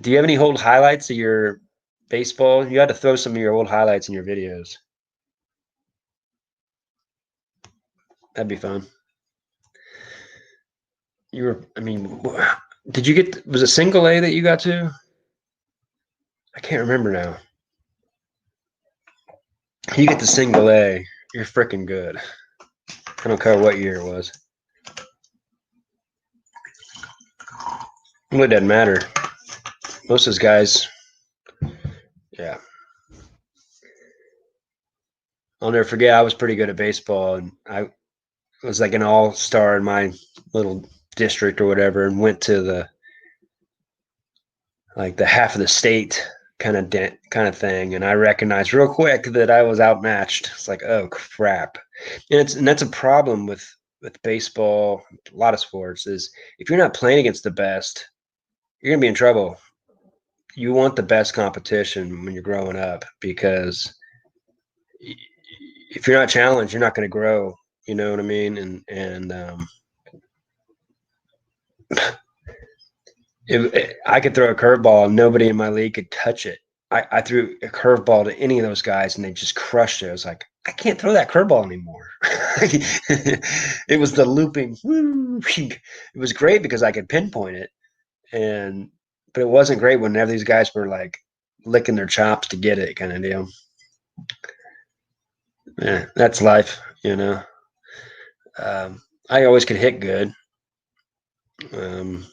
S1: Do you have any old highlights of your baseball? You had to throw some of your old highlights in your videos. That'd be fun. You were, I mean, did you get, was it single A that you got to? I can't remember now. You get the single A, you're freaking good. I don't care what year it was. Well, it doesn't matter. Most of those guys, yeah. I'll never forget. I was pretty good at baseball, and I was like an all-star in my little district or whatever, and went to the like the half of the state kind of thing, and I recognized real quick that I was outmatched. It's like, oh crap, and that's a problem with baseball. A lot of sports is if you're not playing against the best, you're gonna be in trouble. You want the best competition when you're growing up because if you're not challenged, you're not going to grow. You know what I mean? I could throw a curveball and nobody in my league could touch it. I threw a curveball to any of those guys and they just crushed it. I was like, I can't throw that curveball anymore. It was the looping. It was great because I could pinpoint it, and but it wasn't great whenever these guys were like licking their chops to get it, kind of deal. Yeah, that's life, you know. I always could hit good. Um,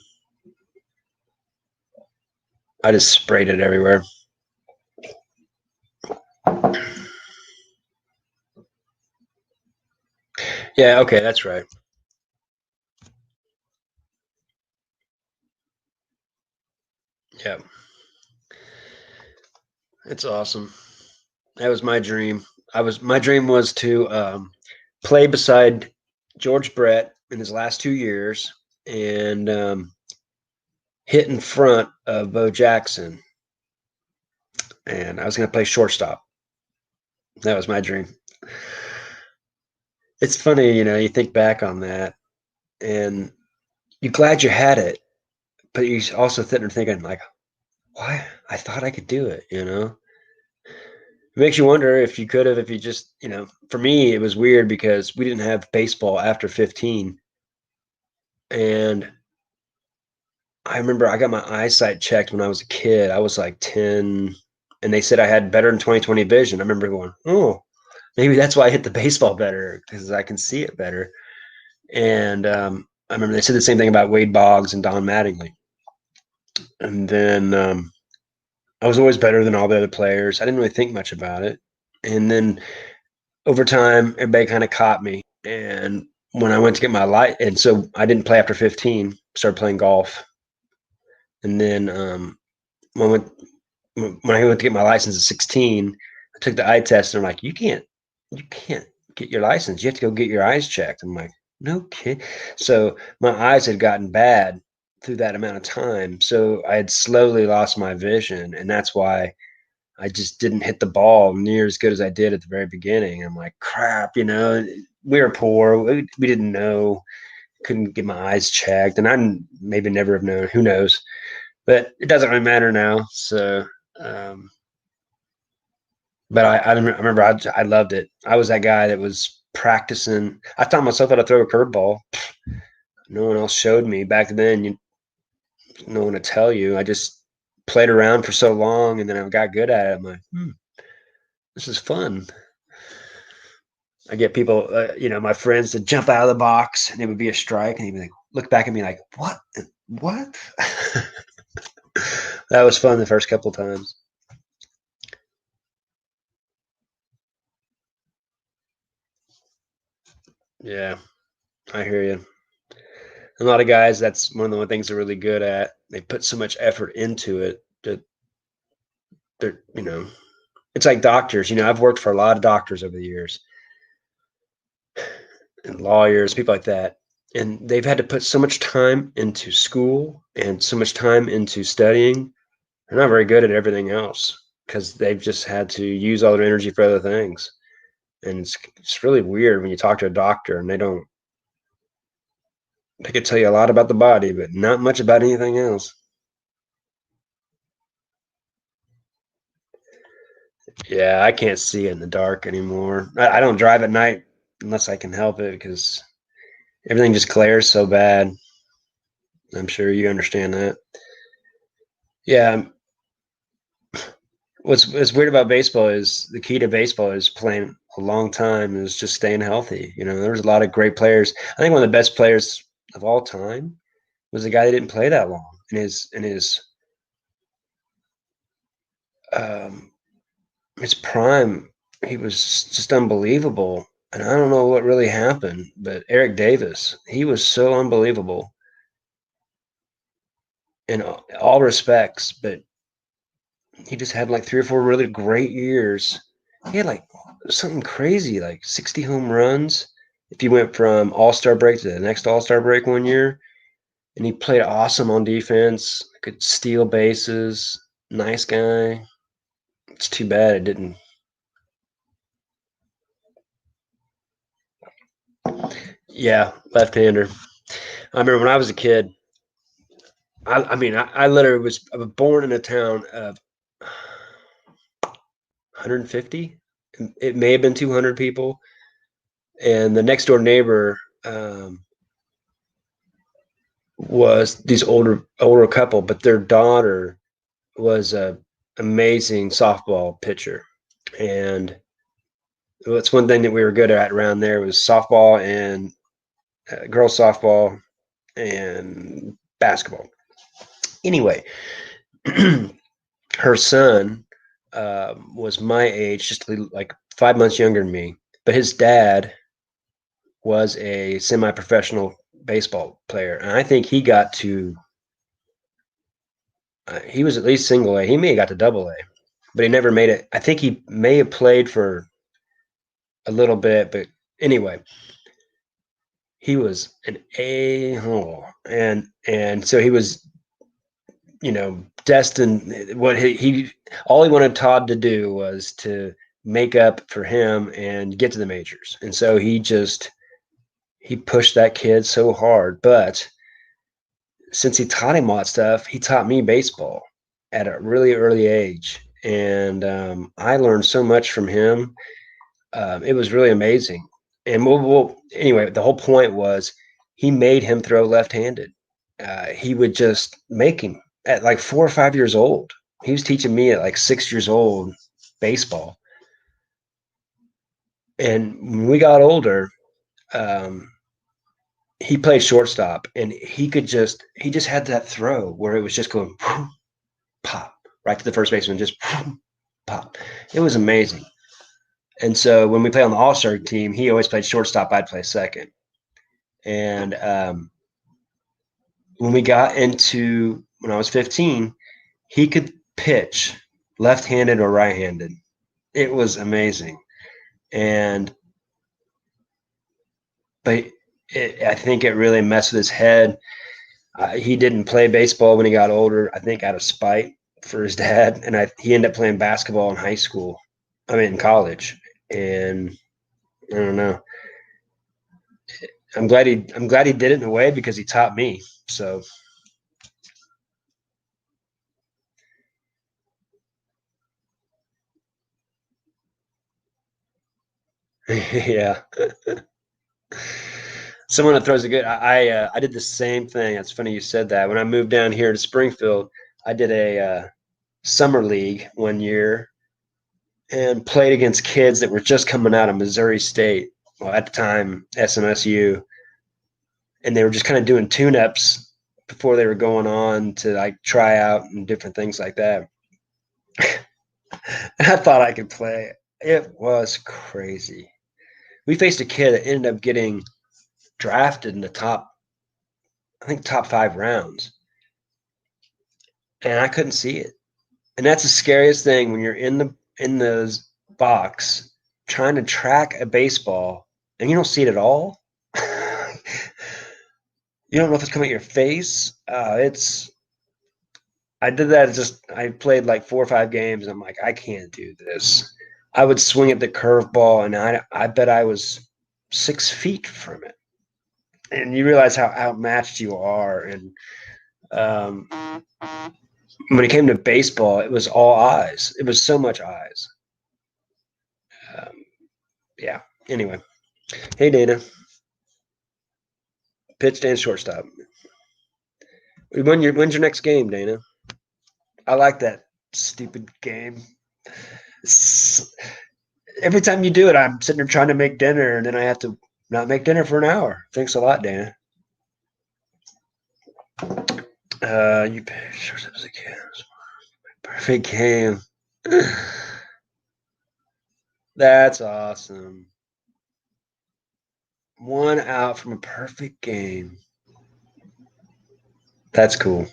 S1: I just sprayed it everywhere. Yeah, okay, that's right. Yeah, it's awesome. That was my dream. My dream was to play beside George Brett in his last 2 years and hit in front of Bo Jackson, and I was going to play shortstop. That was my dream. It's funny, you know, you think back on that, and you're glad you had it, but you also sitting there thinking like, why? I thought I could do it, you know. It makes you wonder if you could have, if you just, you know, for me, it was weird because we didn't have baseball after 15. And I remember I got my eyesight checked when I was a kid. I was like 10, and they said I had better than 20/20 vision. I remember going, oh, maybe that's why I hit the baseball better because I can see it better. And I remember they said the same thing about Wade Boggs and Don Mattingly. And then I was always better than all the other players. I didn't really think much about it. And then over time, everybody kind of caught me. And when I went to get my light, and so I didn't play after 15, started playing golf. And then when, when I went to get my license at 16, I took the eye test and I'm like, you can't get your license. You have to go get your eyes checked. I'm like, No kid. So my eyes had gotten bad through that amount of time. So I had slowly lost my vision, and that's why I just didn't hit the ball near as good as I did at the very beginning. I'm like, crap, we were poor. We didn't know, couldn't get my eyes checked, and I maybe never have known. Who knows? But it doesn't really matter now. So, um, but I remember I loved it. I was that guy that was practicing. I taught myself how to throw a curveball. No one else showed me back then. No one to tell you. I just played around for so long, and then I got good at it. I'm like, this is fun. I get people, my friends to jump out of the box, and it would be a strike, and they'd be like, look back at me like, what? What? That was fun the first couple times. Yeah, I hear you. A lot of guys, that's one of the one things they're really good at. They put so much effort into it that they're. It's like doctors. I've worked for a lot of doctors over the years, and lawyers, people like that. And they've had to put so much time into school and so much time into studying. They're not very good at everything else because they've just had to use all their energy for other things. And it's really weird when you talk to a doctor and they could tell you a lot about the body, but not much about anything else. Yeah, I can't see it in the dark anymore. I don't drive at night unless I can help it because everything just glares so bad. I'm sure you understand that. Yeah, what's weird about baseball is the key to baseball is playing a long time is just staying healthy. There was a lot of great players. I think one of the best players of all time was a guy that didn't play that long um, his prime. He was just unbelievable, and I don't know what really happened, but Eric Davis, he was so unbelievable in all respects, but he just had like 3 or 4 really great years. He had like something crazy, like 60 home runs. If you went from All Star break to the next All Star break one year, and he played awesome on defense, could steal bases, nice guy. It's too bad it didn't. Yeah, left-hander. I remember when I was a kid. I literally I was born in a town of 150. It may have been 200 people, and the next door neighbor was these older couple, but their daughter was a amazing softball pitcher, and that's one thing that we were good at around there was softball and girls softball and basketball. Anyway, her son was my age, just like 5 months younger than me, but his dad was a semi-professional baseball player, and I think he got to he was at least single A. He may have got to double A, but he never made it. I think he may have played for a little bit, but anyway, he was an a hole, and so he was, destined. What he all he wanted Todd to do was to make up for him and get to the majors, and so he pushed that kid so hard. But since he taught him all that stuff, he taught me baseball at a really early age, and I learned so much from him. It was really amazing. And anyway, the whole point was he made him throw left-handed. He would just make him at like 4 or 5 years old. He was teaching me at like 6 years old baseball. And when we got older, um, he played shortstop, and he just had that throw where it was just going pop right to the first baseman, just pop. It was amazing. And so when we played on the All Star team, he always played shortstop. I'd play second. And when I was 15, he could pitch left-handed or right-handed. It was amazing. And but I think it really messed with his head. He didn't play baseball when he got older, I think out of spite for his dad. And he ended up playing basketball in high school. I mean, in college. And I don't know. I'm glad he did it in a way because he taught me. So yeah. Someone that throws a good. I did the same thing. It's funny you said that. When I moved down here to Springfield, I did a summer league one year and played against kids that were just coming out of Missouri State. Well, at the time, SMSU, and they were just kind of doing tune-ups before they were going on to like try out and different things like that. And I thought I could play. It was crazy. We faced a kid that ended up getting drafted in the top, I think, top 5 rounds, and I couldn't see it. And that's the scariest thing when you're in the box trying to track a baseball and you don't see it at all. You don't know if it's coming at your face. It's I did that. Just I played like 4 or 5 games. And I'm like, I can't do this. I would swing at the curveball, and I bet I was 6 feet from it. And you realize how outmatched you are. And um, when it came to baseball, it was all eyes. It was so much eyes. Um, yeah. Anyway, hey Dana, pitch and shortstop. When's your next game, Dana? I like that stupid game. Every time you do it, I'm sitting there trying to make dinner, and then I have to not make dinner for an hour. Thanks a lot, Dana. You pitched as a kid. Perfect game. That's awesome. 1 out from a perfect game. That's cool.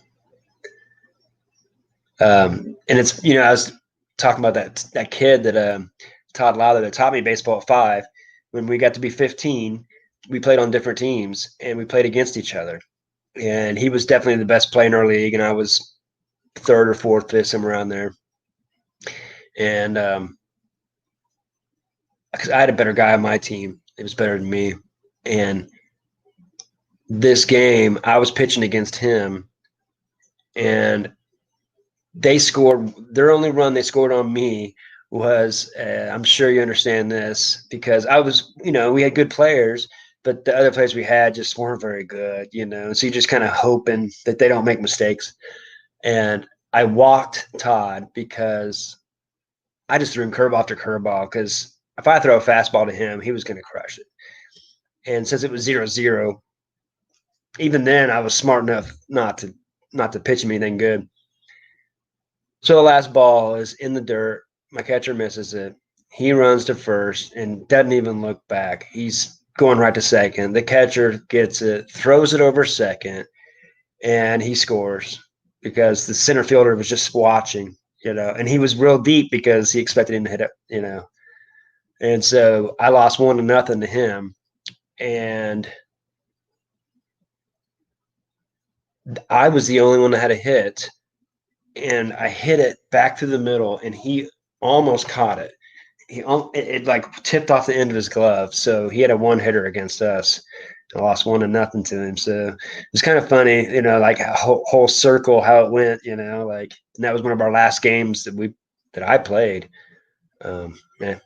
S1: And it's I was talking about that kid that Todd Lowther that taught me baseball at 5. When we got to be 15, we played on different teams and we played against each other. And he was definitely the best player in our league, and I was third or fourth, fifth, somewhere around there. And because I had a better guy on my team, it was better than me. And this game, I was pitching against him, and they scored. Their only run they scored on me was, I'm sure you understand this, because I was, we had good players, but the other players we had just weren't very good, So you're just kind of hoping that they don't make mistakes. And I walked Todd because I just threw him curveball after curveball, because if I throw a fastball to him, he was going to crush it. And since it was 0-0, even then I was smart enough not to pitch him anything good. So the last ball is in the dirt. My catcher misses it. He runs to first and doesn't even look back. He's going right to second. The catcher gets it, throws it over second, and he scores because the center fielder was just watching, and he was real deep because he expected him to hit it. And so I lost 1-0 to him. And I was the only one that had a hit. And I hit it back through the middle, and he almost caught it. It like tipped off the end of his glove. So he had a one hitter against us. I lost 1-0 to him. So it's kind of funny, like a whole circle, how it went, like, and that was one of our last games that I played. Man.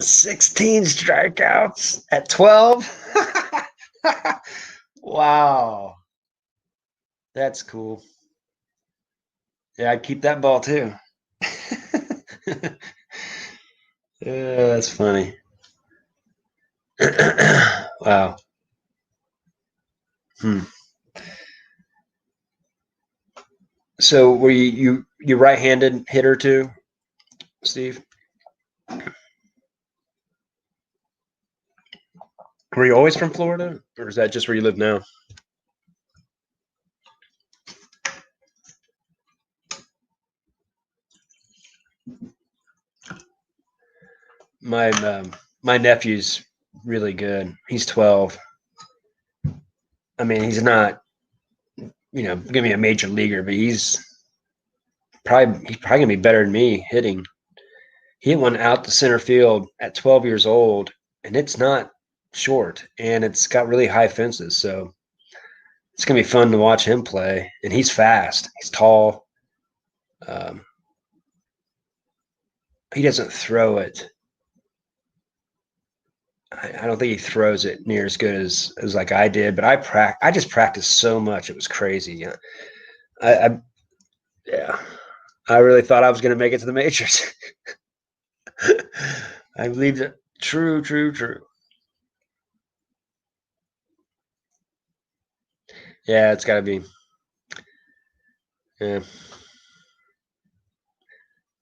S1: 16 strikeouts at 12. Wow. That's cool. Yeah, I'd keep that ball too. Yeah, that's funny. Wow. Hmm. So were you right-handed hitter too, Steve? Were you always from Florida, or is that just where you live now? my nephew's really good. He's 12. I mean, he's not, gonna be a major leaguer, but he's probably gonna be better than me hitting. He hit one out the center field at 12 years old, and it's not short, and it's got really high fences. So it's gonna be fun to watch him play. And he's fast. He's tall. Um, he doesn't throw it. I don't think he throws it near as good as like I did. But I just practiced so much; it was crazy. I yeah, I really thought I was gonna make it to the majors. I believed it. True, true, true. Yeah, it's got to be. Yeah.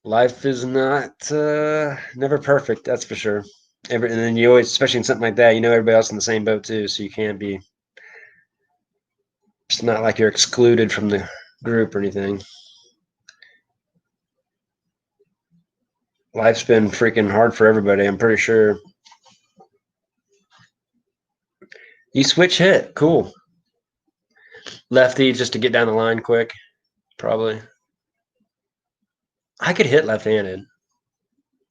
S1: Life is not never perfect, that's for sure. And then you always, especially in something like that, everybody else in the same boat too, so you can't be. It's not like you're excluded from the group or anything. Life's been freaking hard for everybody, I'm pretty sure. You switch hit, cool. Lefty just to get down the line quick, probably. I could hit left-handed.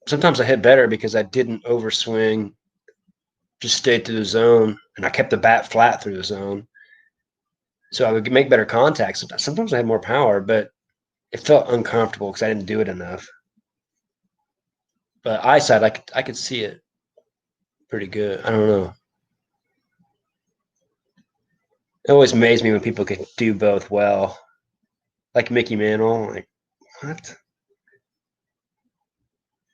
S1: Sometimes I hit better because I didn't overswing, just stayed through the zone, and I kept the bat flat through the zone. So I would make better contact. Sometimes I had more power, but it felt uncomfortable because I didn't do it enough. But eyesight, I could see it pretty good. I don't know. It always amazed me when people could do both well, like Mickey Mantle. Like, what?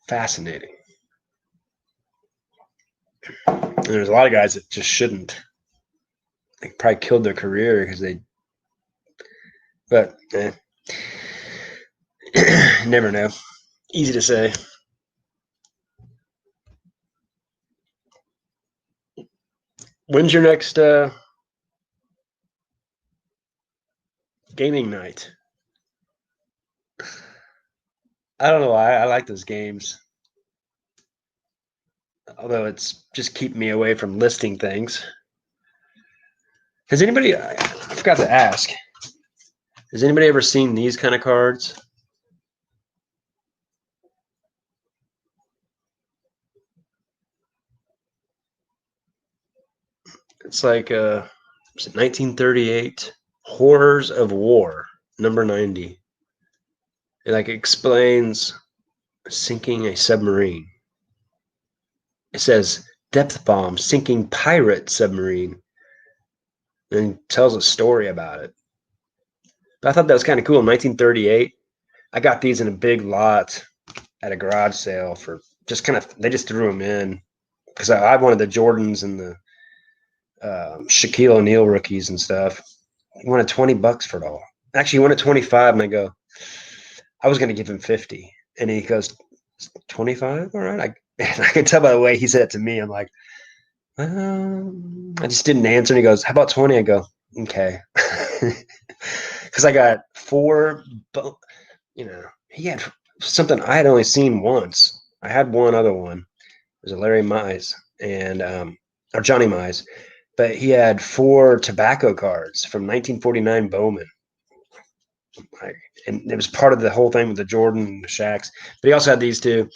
S1: Fascinating. And there's a lot of guys that just shouldn't. They probably killed their career because they. But never know. Easy to say. When's your next gaming night? I don't know why. I like those games. Although it's just keeping me away from listing things. Has anybody, I forgot to ask, has anybody ever seen these kind of cards? It's like 1938 Horrors of War, number 90. It like explains sinking a submarine. It says depth bomb sinking pirate submarine and tells a story about it. But I thought that was kind of cool. In 1938, I got these in a big lot at a garage sale for just kind of, they just threw them in because I wanted the Jordans and the Shaquille O'Neal rookies and stuff. He wanted $20 for it all. Actually, he wanted 25, and I go, I was going to give him 50, and he goes, 25, all right. I can tell by the way he said it to me. I'm like, I just didn't answer. And he goes, how about 20? I go, okay, because I got four. He had something I had only seen once. I had one other one. It was a Larry Mize and or Johnny Mize, but he had four tobacco cards from 1949 Bowman. And it was part of the whole thing with the Jordan and the Shaqs. But he also had these two,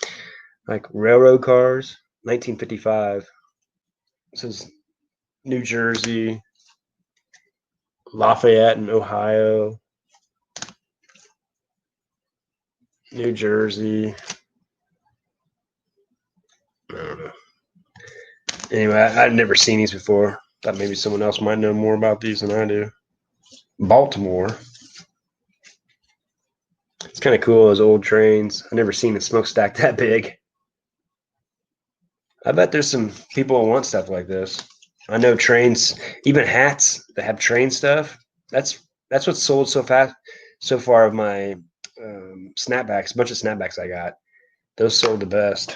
S1: like railroad cars, 1955. This is New Jersey, Lafayette in Ohio, New Jersey. I don't know. Anyway, I'd never seen these before. Thought maybe someone else might know more about these than I do. Baltimore. It's kind of cool, those old trains. I've never seen a smokestack that big. I bet there's some people who want stuff like this. I know trains, even hats that have train stuff. That's what's sold so fast so far of my snapbacks. A bunch of snapbacks I got. Those sold the best.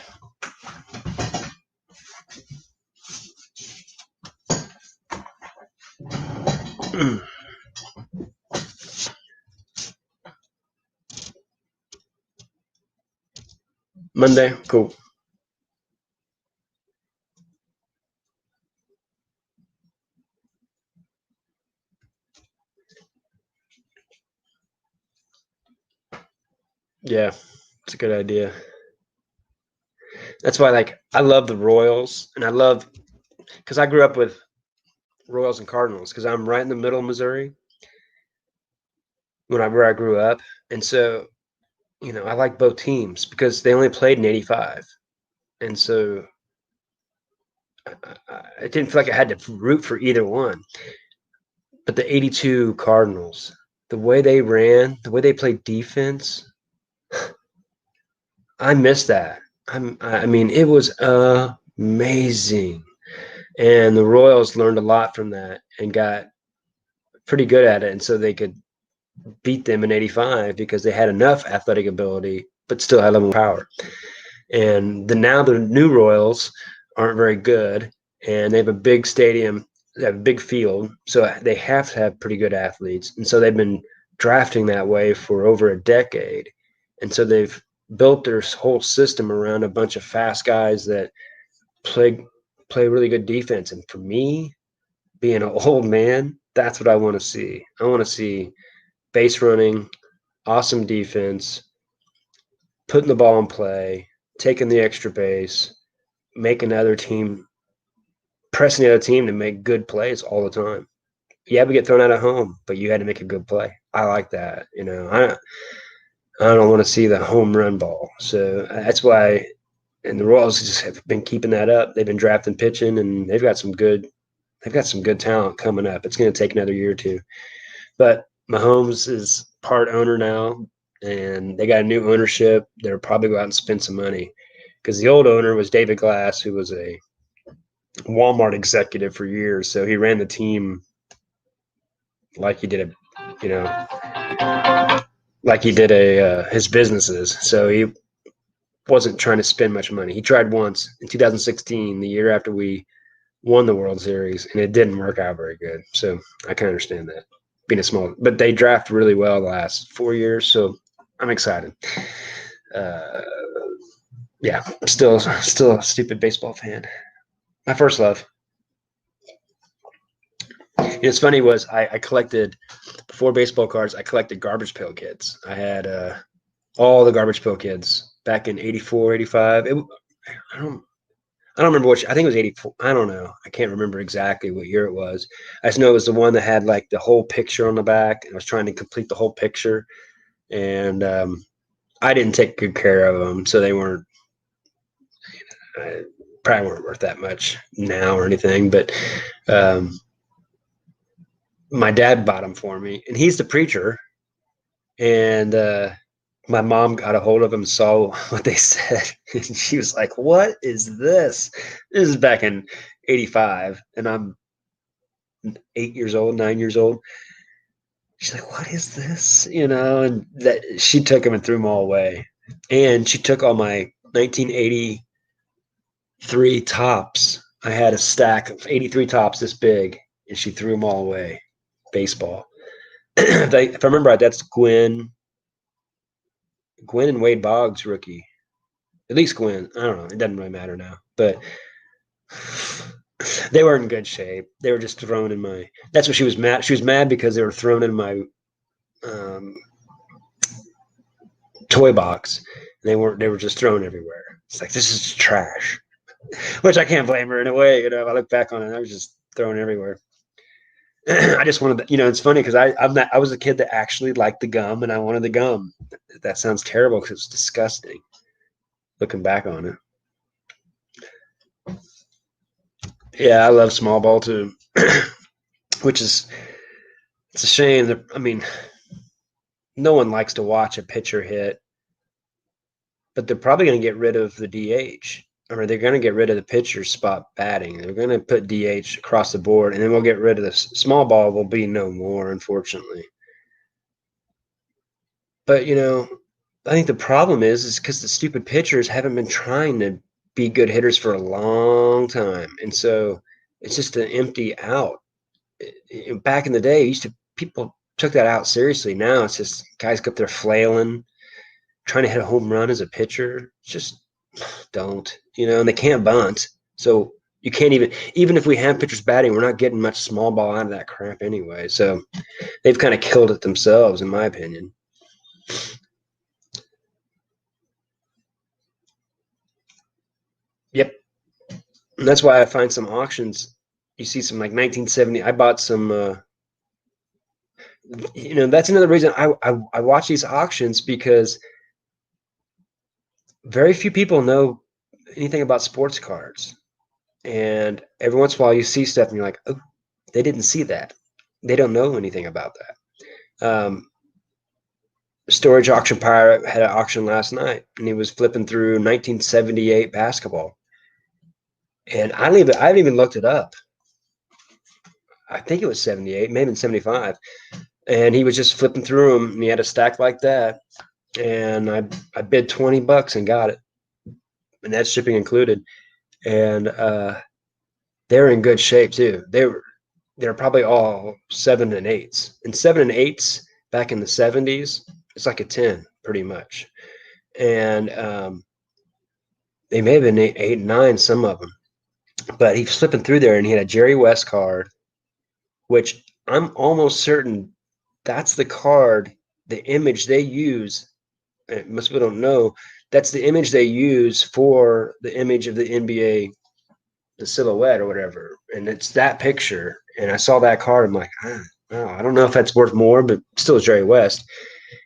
S1: Monday, cool. Yeah, it's a good idea. That's why, like, I love the Royals, and I love because I grew up with Royals and Cardinals because I'm right in the middle of Missouri where I grew up, and so I like both teams because they only played in '85, and so I didn't feel like I had to root for either one. But the '82 Cardinals, the way they ran, the way they played defense, I miss that. I mean, it was amazing. And the Royals learned a lot from that and got pretty good at it. And so they could beat them in '85 because they had enough athletic ability, but still had a little power. And now the new Royals aren't very good, and they have a big stadium, they have a big field, so they have to have pretty good athletes. And so they've been drafting that way for over a decade. And so they've built their whole system around a bunch of fast guys that play play really good defense. And for me, being an old man, that's what I want to see. I want to see base running, awesome defense, putting the ball in play, taking the extra base, making other team pressing the other team to make good plays all the time. Yeah, we get thrown out at home, but you had to make a good play. I like that. I don't want to see the home run ball. So that's why, and the Royals just have been keeping that up. They've been drafting pitching, and they've got some good talent coming up. It's going to take another year or two, but Mahomes is part owner now, and they got a new ownership. They'll probably go out and spend some money because the old owner was David Glass, who was a Walmart executive for years. So he ran the team like he did his businesses. So he wasn't trying to spend much money. He tried once in 2016, the year after we won the World Series, and it didn't work out very good. So I can understand that being a small, but they draft really well the last 4 years. So I'm excited. Uh, yeah, still a stupid baseball fan. My first love. It's funny was I collected before baseball cards. I collected Garbage Pail Kids. I had all the Garbage Pail Kids back in '84, '85. I don't I don't remember which. I think it was '84. I don't know. I can't remember exactly what year it was. I just know it was the one that had like the whole picture on the back. I was trying to complete the whole picture, and I didn't take good care of them, so they weren't probably weren't worth that much now or anything. But um, my dad bought them for me, and he's the preacher. And my mom got a hold of him, saw what they said, and she was like, "What is this?" This is back in '85, and I'm 8 years old, 9 years old. She's like, "What is this?" And that she took them and threw them all away. And she took all my 1983 tops. I had a stack of 83 tops this big, and she threw them all away. Baseball. If I remember right, that's Gwen and Wade Boggs rookie. At least Gwen. I don't know. It doesn't really matter now. But they were in good shape. They were just thrown in my. That's what she was mad. She was mad because they were thrown in my um, toy box. They weren't. They were just thrown everywhere. It's like this is trash, which I can't blame her in a way. If I look back on it, I was just thrown everywhere. I just wanted, it's funny because I was a kid that actually liked the gum, and I wanted the gum. That sounds terrible because it's disgusting. Looking back on it, yeah, I love small ball too, which is it's a shame that I mean, no one likes to watch a pitcher hit, but they're probably going to get rid of the DH. I mean, they're going to get rid of the pitcher spot batting. They're going to put DH across the board, and then we'll get rid of this. Small ball will be no more, unfortunately. But I think the problem is because the stupid pitchers haven't been trying to be good hitters for a long time, and so it's just an empty out. Back in the day, people took that out seriously. Now it's just guys go up there flailing, trying to hit a home run as a pitcher. Just don't, and they can't bunt. So you can't even if we have pitchers batting, we're not getting much small ball out of that crap anyway. So they've kind of killed it themselves, in my opinion. And that's why I find some auctions. You see some like 1970. I bought some. That's another reason I watch these auctions, because very few people know anything about sports cards. And every once in a while, you see stuff, and you're like, oh, they didn't see that. They don't know anything about that. Storage Auction Pirate had an auction last night, and he was flipping through 1978 basketball. And I haven't even looked it up. I think it was 78, maybe 75. And he was just flipping through them, and he had a stack like that. And I bid $20 and got it, and that's shipping included. And they're in good shape too. They're probably all 7 and 8s. And 7 and 8s back in the 70s, it's like a 10 pretty much. And they may have been 8 and 9, some of them. But he's flipping through there, and he had a Jerry West card, which I'm almost certain that's the card, the image they use. Most people don't know that's the image they use for the image of the NBA, the silhouette or whatever. And it's that picture. And I saw that card. I'm like, I don't know if that's worth more, but still it's Jerry West.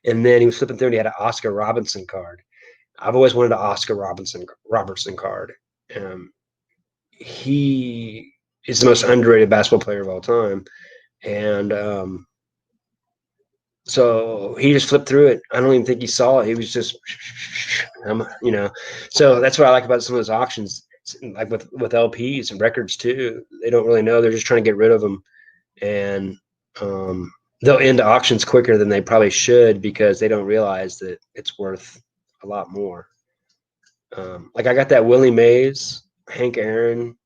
S1: And then he was flipping through, and he had an Oscar Robertson card. I've always wanted an Oscar Robertson card. He is the most underrated basketball player of all time. And so he just flipped through it. I don't even think he saw it. He was just, So that's what I like about some of those auctions, like with LPs and records too. They don't really know. They're just trying to get rid of them, and they'll end auctions quicker than they probably should, because they don't realize that it's worth a lot more. Like I got that Willie Mays, Hank Aaron,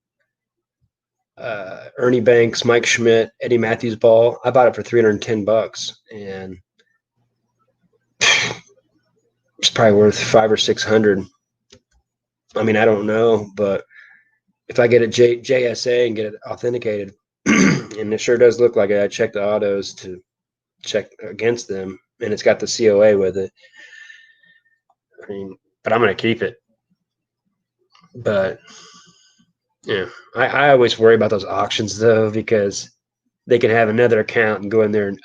S1: Ernie Banks, Mike Schmidt, Eddie Matthews ball. I bought it for $310, and it's probably worth 500 or 600. I mean, I don't know, but if I get a JSA and get it authenticated, and it sure does look like it, I checked the autos to check against them, and it's got the COA with it. I mean, but I'm going to keep it. But yeah, I always worry about those auctions though, because they can have another account and go in there and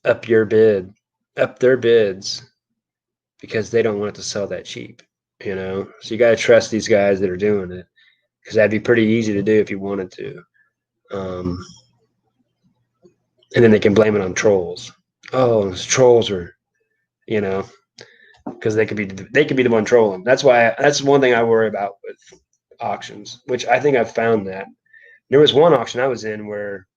S1: up your bid, up their bids, because they don't want it to sell that cheap, So you got to trust these guys that are doing it, because that'd be pretty easy to do if you wanted to. And then they can blame it on trolls. Oh, those trolls are, because they could be the one trolling. That's one thing I worry about with auctions, which I think I've found that. There was one auction I was in where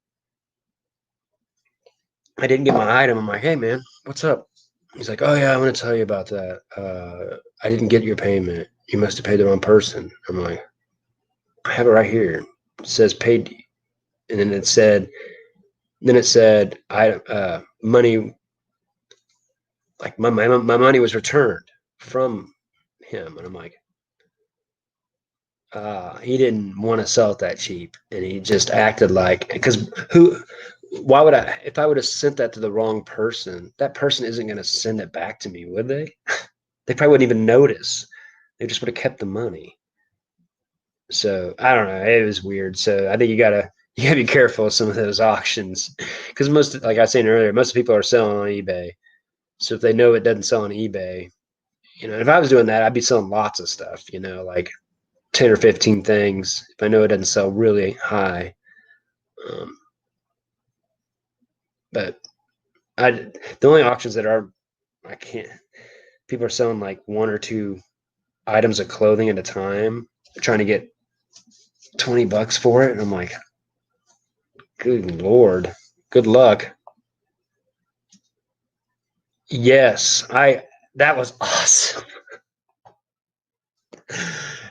S1: I didn't get my item. I'm like, hey man, what's up? He's like, oh yeah, I want to tell you about that. I didn't get your payment. You must have paid the wrong person. I'm like, I have it right here. It says paid, and then it said, I money, like my money was returned from him, and I'm like, he didn't want to sell it that cheap, and he just acted like, because why would I, if I would have sent that to the wrong person, that person isn't going to send it back to me, would they? They probably wouldn't even notice. They just would have kept the money. So I don't know. It was weird. So I think you gotta be careful with some of those auctions, because most, like I was saying earlier, most people are selling on eBay. So if they know it doesn't sell on eBay, if I was doing that, I'd be selling lots of stuff. Like 10 or 15 things if I know it doesn't sell really high. But the only auctions that are, I can't, people are selling like 1 or 2 items of clothing at a time, trying to get $20 for it. And I'm like, good Lord, good luck. Yes, that was awesome.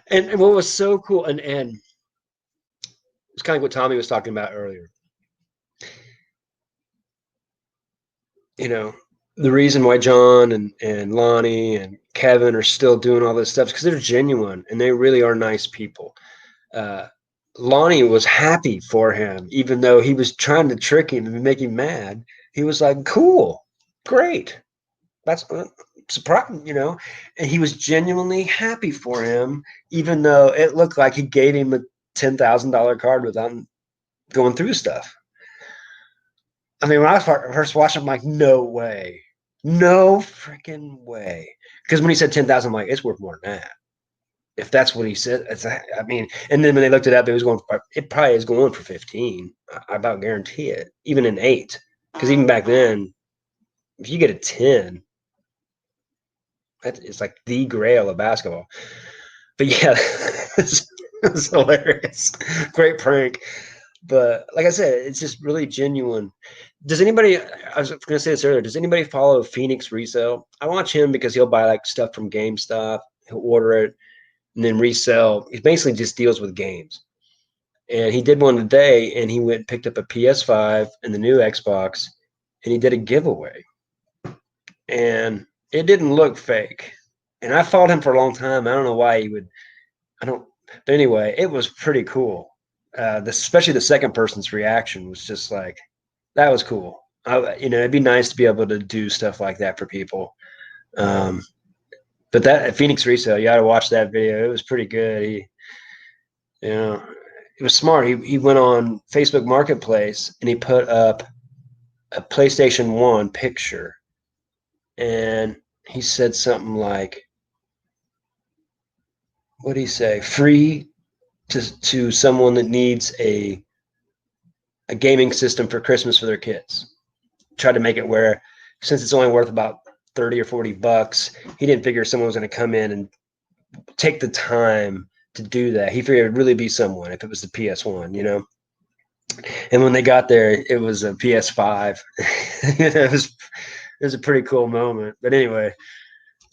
S1: And what was so cool, and it's kind of what Tommy was talking about earlier. The reason why John and Lonnie and Kevin are still doing all this stuff is because they're genuine and they really are nice people. Lonnie was happy for him, even though he was trying to trick him and make him mad. He was like, cool, great. That's surprising, and he was genuinely happy for him, even though it looked like he gave him $10,000 card without going through stuff. I mean, when I first watched it, I'm like, no way. No freaking way. Because when he said 10,000, I'm like, it's worth more than that. If that's what he said, I mean, and then when they looked it up, it probably is going for 15. I about guarantee it, even in 8. Because even back then, if you get a 10, it's like the grail of basketball. But yeah, it's hilarious. Great prank. But like I said, it's just really genuine. Does anybody, I was going to say this earlier, does anybody follow Phoenix Resale? I watch him because he'll buy like stuff from GameStop, he'll order it, and then resell. He basically just deals with games. And he did one today, and he went and picked up a PS5 and the new Xbox, and he did a giveaway. And it didn't look fake. And I followed him for a long time. I don't know why he would. But anyway, it was pretty cool. Especially the second person's reaction was just like, that was cool. It'd be nice to be able to do stuff like that for people. But that Phoenix Resale, you got to watch that video. It was pretty good. It was smart. He went on Facebook Marketplace and he put up a PlayStation 1 picture, and he said something like, what did he say? Free to someone that needs a gaming system for Christmas for their kids. Tried to make it where, since it's only worth about 30 or 40 bucks, he didn't figure someone was going to come in and take the time to do that. He figured it'd really be someone if it was the PS1, And when they got there, it was a PS5. it was a pretty cool moment. But anyway,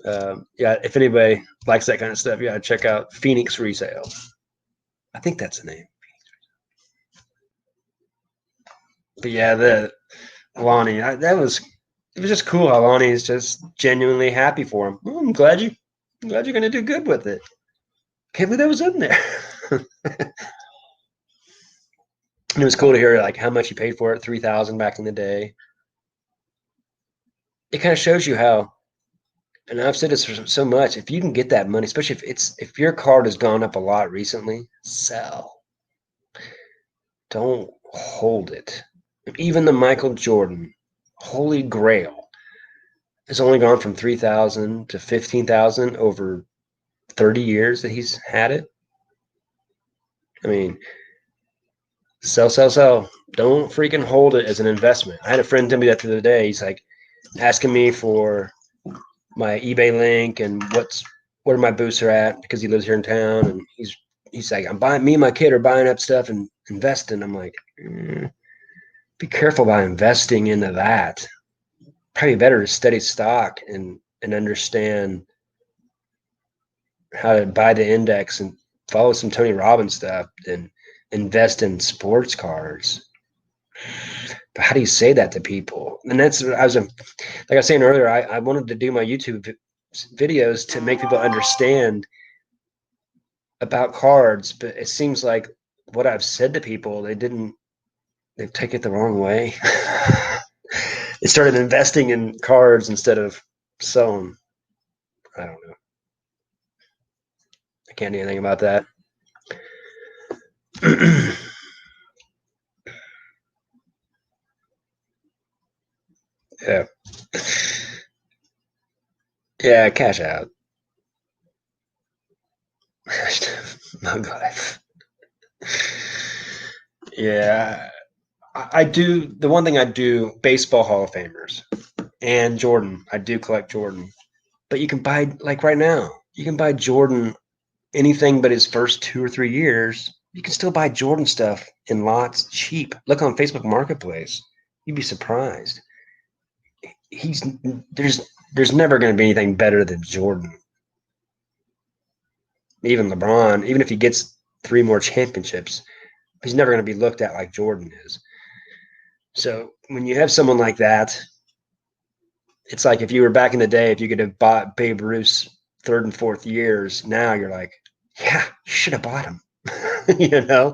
S1: if anybody likes that kind of stuff, you got to check out Phoenix Resale. I think that's the name. But yeah, the Lonnie, it was just cool how Lonnie is just genuinely happy for him. Well, I'm glad you're going to do good with it. Can't believe that was in there. And it was cool to hear like how much he paid for it, $3,000 back in the day. It kind of shows you how, and I've said this so much, if you can get that money, especially if your card has gone up a lot recently, sell. Don't hold it. Even the Michael Jordan Holy Grail has only gone from 3,000 to 15,000 over 30 years that he's had it. I mean, sell. Don't freaking hold it as an investment. I had a friend tell me that the other day. He's like asking me for my eBay link and where my boots are at because he lives here in town, and he's like, me and my kid are buying up stuff and investing. I'm like, be careful about investing into that. Probably better to study stock and understand how to buy the index and follow some Tony Robbins stuff than invest in sports cars. But how do you say that to people? And like I was saying earlier, I wanted to do my YouTube videos to make people understand about cards, but it seems like what I've said to people, they take it the wrong way. They started investing in cards instead of selling. I don't know. I can't do anything about that. Yeah. Yeah, cash out. Mug life. Yeah. I do. The one thing I do, baseball Hall of Famers and Jordan. I do collect Jordan. But you can buy, like right now, you can buy Jordan anything but his first 2 or 3 years. You can still buy Jordan stuff in lots cheap. Look on Facebook Marketplace. You'd be surprised. There's never going to be anything better than Jordan. Even LeBron, even if he gets 3 more championships, he's never going to be looked at like Jordan is. So when you have someone like that, it's like if you were back in the day, if you could have bought Babe Ruth's 3rd and 4th years, now you're like, yeah, you should have bought him. Yeah.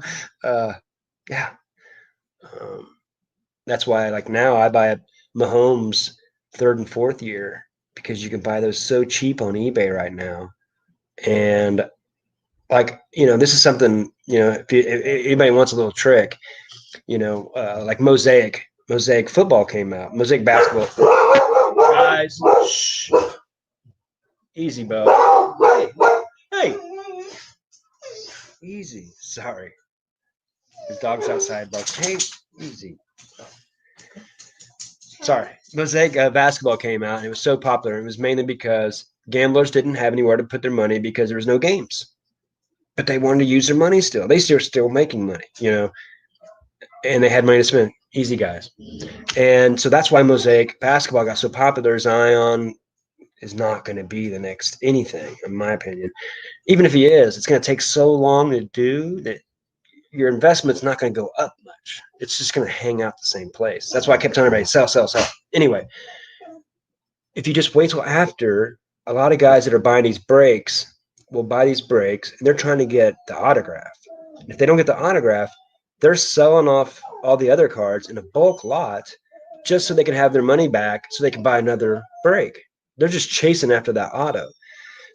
S1: That's why, like now, I buy a Mahomes 3rd and 4th year because you can buy those so cheap on eBay right now. And like, this is something if anybody wants a little trick, like Mosaic football came out, Mosaic basketball. Guys, shh, easy, Bo. Hey, easy. Sorry, the dog's outside. But hey, easy. Sorry, Mosaic basketball came out, and it was so popular. It was mainly because gamblers didn't have anywhere to put their money because there was no games, but they wanted to use their money still. They still making money, and they had money to spend. Easy guys. And so that's why Mosaic basketball got so popular. Zion is not going to be the next anything, in my opinion. Even if he is, it's going to take so long to do that your investment's not going to go up much. It's just going to hang out the same place. That's why I kept telling everybody, sell, sell, sell. Anyway, if you just wait till after, a lot of guys that are buying these breaks will buy these breaks, and they're trying to get the autograph. And if they don't get the autograph, they're selling off all the other cards in a bulk lot just so they can have their money back so they can buy another break. They're just chasing after that auto.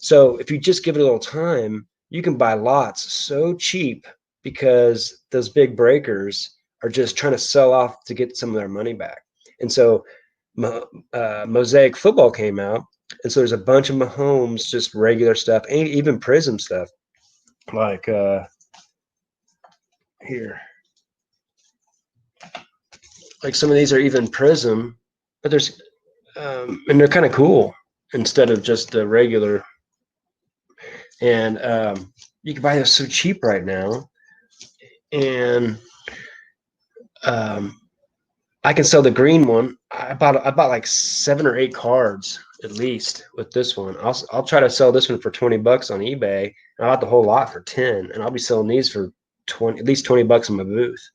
S1: So if you just give it a little time, you can buy lots so cheap because those big breakers are just trying to sell off to get some of their money back. And so Mosaic football came out, and so there's a bunch of Mahomes, just regular stuff, and even Prism stuff, like here. Like some of these are even Prism, but there's and they're kind of cool instead of just the regular. And you can buy this so cheap right now, and I can sell the green one. I bought like 7 or 8 cards at least with this one. I'll try to sell this one for $20 on eBay. I bought the whole lot for 10, and I'll be selling these for at least $20 in my booth.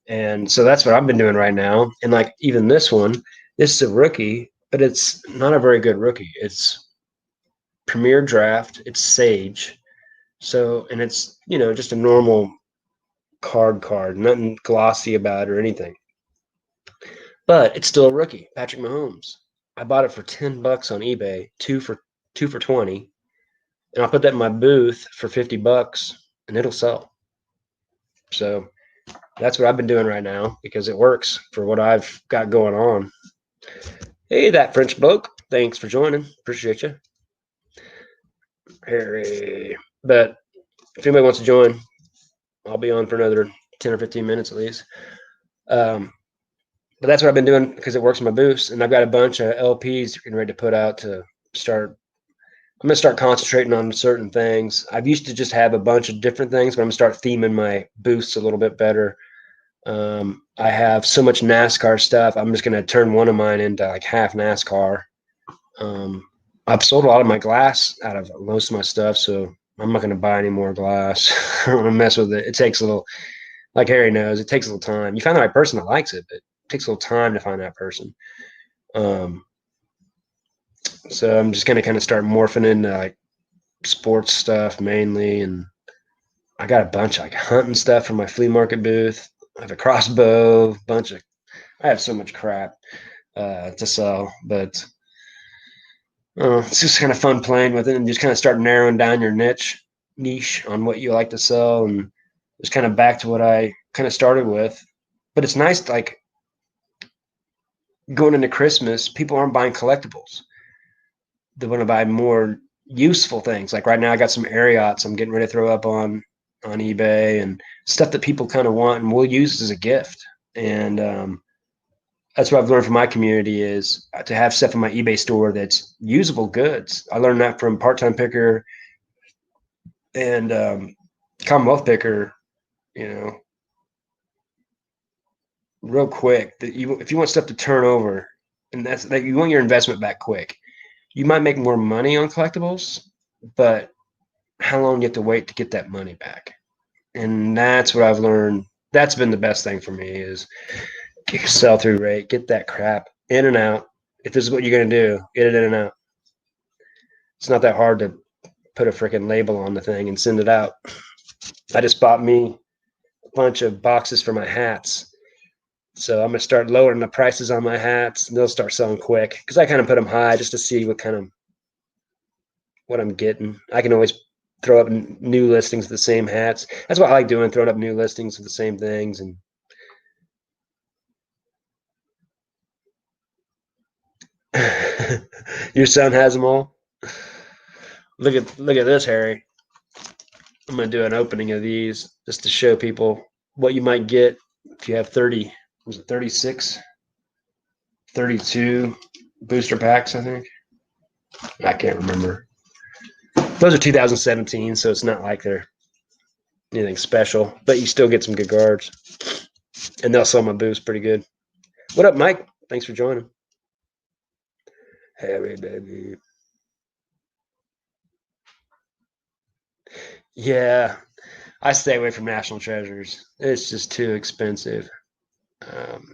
S1: And so that's what I've been doing right now. And like even this one, this is a rookie, but it's not a very good rookie. It's Premier Draft. It's Sage. So, and it's, just a normal card, nothing glossy about it or anything. But it's still a rookie, Patrick Mahomes. I bought it for $10 on eBay, two for 20, and I'll put that in my booth for $50, and it'll sell. So that's what I've been doing right now because it works for what I've got going on. Hey, that French bloke. Thanks for joining. Appreciate you. Harry. But if anybody wants to join, I'll be on for another 10 or 15 minutes at least. But that's what I've been doing because it works in my booths. And I've got a bunch of LPs getting ready to put out to start. I'm going to start concentrating on certain things. I've used to just have a bunch of different things, but I'm going to start theming my booths a little bit better. I have so much NASCAR stuff. I'm just going to turn one of mine into like half NASCAR. I've sold a lot of my glass out of most of my stuff, so I'm not going to buy any more glass. I don't want to mess with it. It takes a little, like Harry knows, it takes a little time. You find the right person that likes it, but it takes a little time to find that person. So I'm just going to kind of start morphing into like sports stuff mainly, and I got a bunch of like hunting stuff from my flea market booth. I have a crossbow, I have so much crap to sell, but it's just kind of fun playing with it and just kind of start narrowing down your niche on what you like to sell, and just kind of back to what I kind of started with. But it's nice, like going into Christmas, people aren't buying collectibles. They want to buy more useful things. Like right now, I got some Ariats I'm getting ready to throw up on eBay and stuff that people kind of want and will use as a gift. And that's what I've learned from my community is to have stuff in my eBay store that's usable goods. I learned that from Part-Time Picker and Commonwealth Picker, real quick. If you want stuff to turn over, and that's that you want your investment back quick, you might make more money on collectibles, but how long you have to wait to get that money back? And that's what I've learned. That's been the best thing for me is get your sell-through rate, get that crap in and out. If this is what you're going to do, get it in and out. It's not that hard to put a freaking label on the thing and send it out. I just bought me a bunch of boxes for my hats. So I'm going to start lowering the prices on my hats, and they'll start selling quick because I kind of put them high just to see what I'm getting. I can always throw up new listings of the same hats. That's what I like doing, throwing up new listings of the same things. And your son has them all. Look at this, Harry. I'm gonna do an opening of these just to show people what you might get if you have 30. Was it 36, 32 booster packs? I think. I can't remember. Those are 2017, so it's not like they're anything special, but you still get some good cards, and they'll sell my boost pretty good. What up, Mike? Thanks for joining. Harry, baby. Yeah, I stay away from National Treasures. It's just too expensive. Um,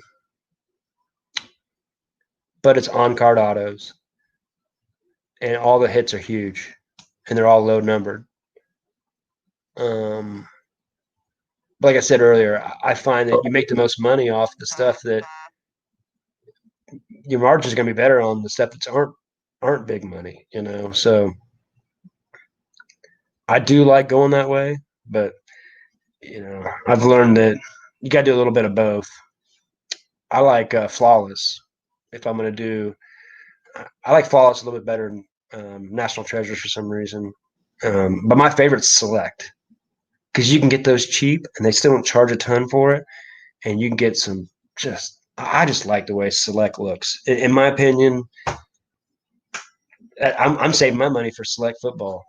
S1: but it's on card autos, and all the hits are huge, and they're all low numbered. Um, but like I said earlier, I find that you make the most money off the stuff that your margin is going to be better on the stuff that aren't big money, you know. So I do like going that way, but you know, I've learned that you got to do a little bit of both. I like flawless. If I'm going to do, I like flawless a little bit better than national treasures for some reason. But my favorite's select because you can get those cheap and they still don't charge a ton for it, and you can get some just. I just like the way select looks. In my opinion, I'm saving my money for select football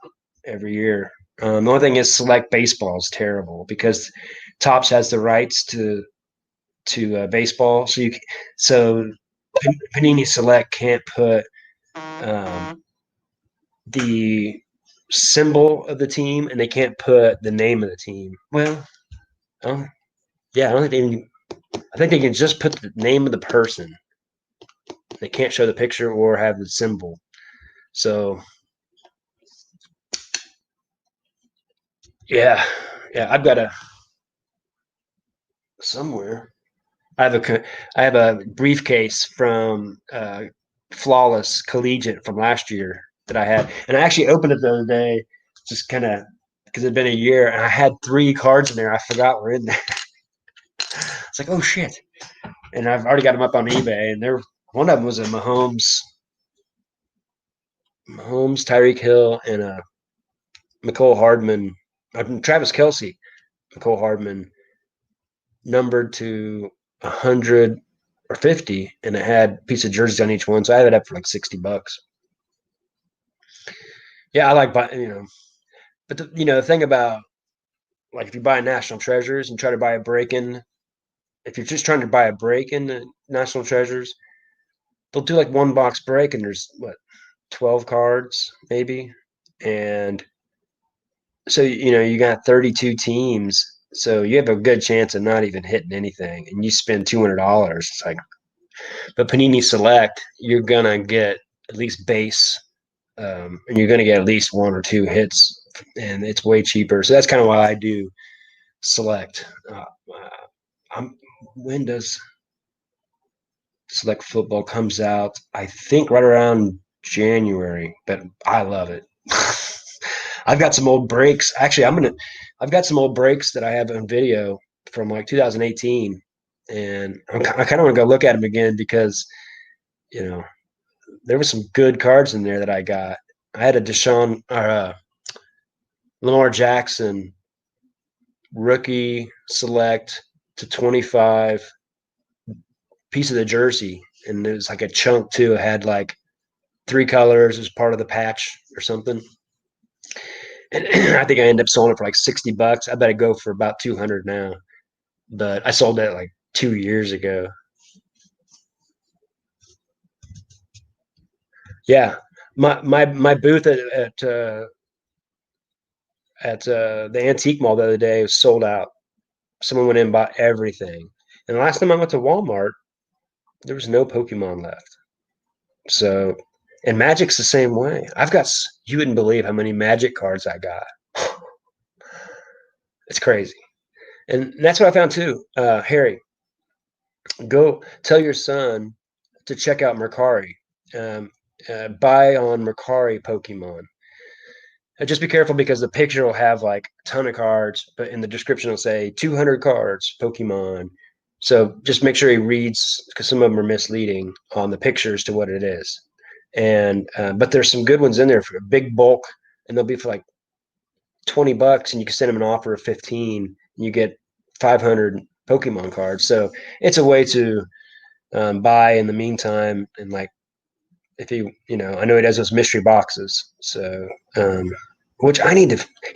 S1: every year. The only thing is select baseball is terrible because Tops has the rights to baseball, so Panini Select can't put the symbol of the team and they can't put the name of the team. Well, yeah, I don't think they can, I think they can just put the name of the person. They can't show the picture or have the symbol. So yeah, yeah, I've got a somewhere. I have a briefcase from Flawless Collegiate from last year that I had, and I actually opened it the other day, just kind of because it'd been a year, and I had 3 cards in there I forgot were in there. It's like, oh shit! And I've already got them up on eBay, and one of them was a Mahomes, Tyreek Hill, and a McCole Hardman, Travis Kelsey, McCole Hardman, numbered to 100 or 50, and it had a piece of jerseys on each one. So I had it up for like $60. Yeah, I like buying, but the thing about like if you buy national treasures and try to buy a break in, if you're just trying to buy a break in the national treasures, they'll do like one box break and there's what 12 cards maybe, and so you got 32 teams, so you have a good chance of not even hitting anything, and you spend $200. It's like, but Panini Select, you're gonna get at least base, and you're gonna get at least 1 or 2 hits, and it's way cheaper. So that's kind of why I do Select. I'm, when does Select Football comes out? I think right around January, but I love it. I've got some old breaks. Actually, I've got some old breaks that I have on video from like 2018, and I kind of want to go look at them again because you know there were some good cards in there that I got. I had a Deshaun or Lamar Jackson rookie select to 25 piece of the jersey, and it was like a chunk too. It had like 3 colors as part of the patch or something. And I think I ended up selling it for like $60. I bet it go for about 200 now, but I sold that like 2 years ago. Yeah, my booth at the antique mall the other day was sold out. Someone went in and bought everything. And the last time I went to Walmart, there was no Pokemon left. So, and Magic's the same way. You wouldn't believe how many Magic cards I got. It's crazy. And that's what I found too. Harry, go tell your son to check out Mercari. Buy on Mercari Pokemon. Just be careful because the picture will have like a ton of cards, but in the description it'll say 200 cards, Pokemon. So just make sure he reads because some of them are misleading on the pictures to what it is. And but there's some good ones in there for a big bulk, and they'll be for like $20, and you can send them an offer of 15, and you get 500 Pokemon cards. So it's a way to buy in the meantime, and like if I know he does those mystery boxes. So which he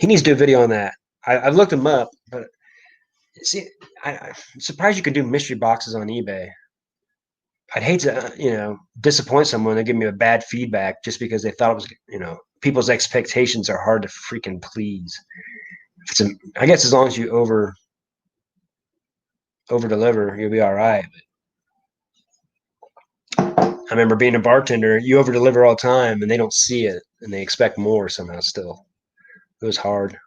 S1: needs to do a video on that. I've looked him up, but see, I'm surprised you can do mystery boxes on eBay. I'd hate to, disappoint someone and give me a bad feedback just because they thought it was, people's expectations are hard to freaking please. I guess as long as you over deliver, you'll be all right. I remember being a bartender, you over deliver all the time and they don't see it and they expect more somehow still. It was hard.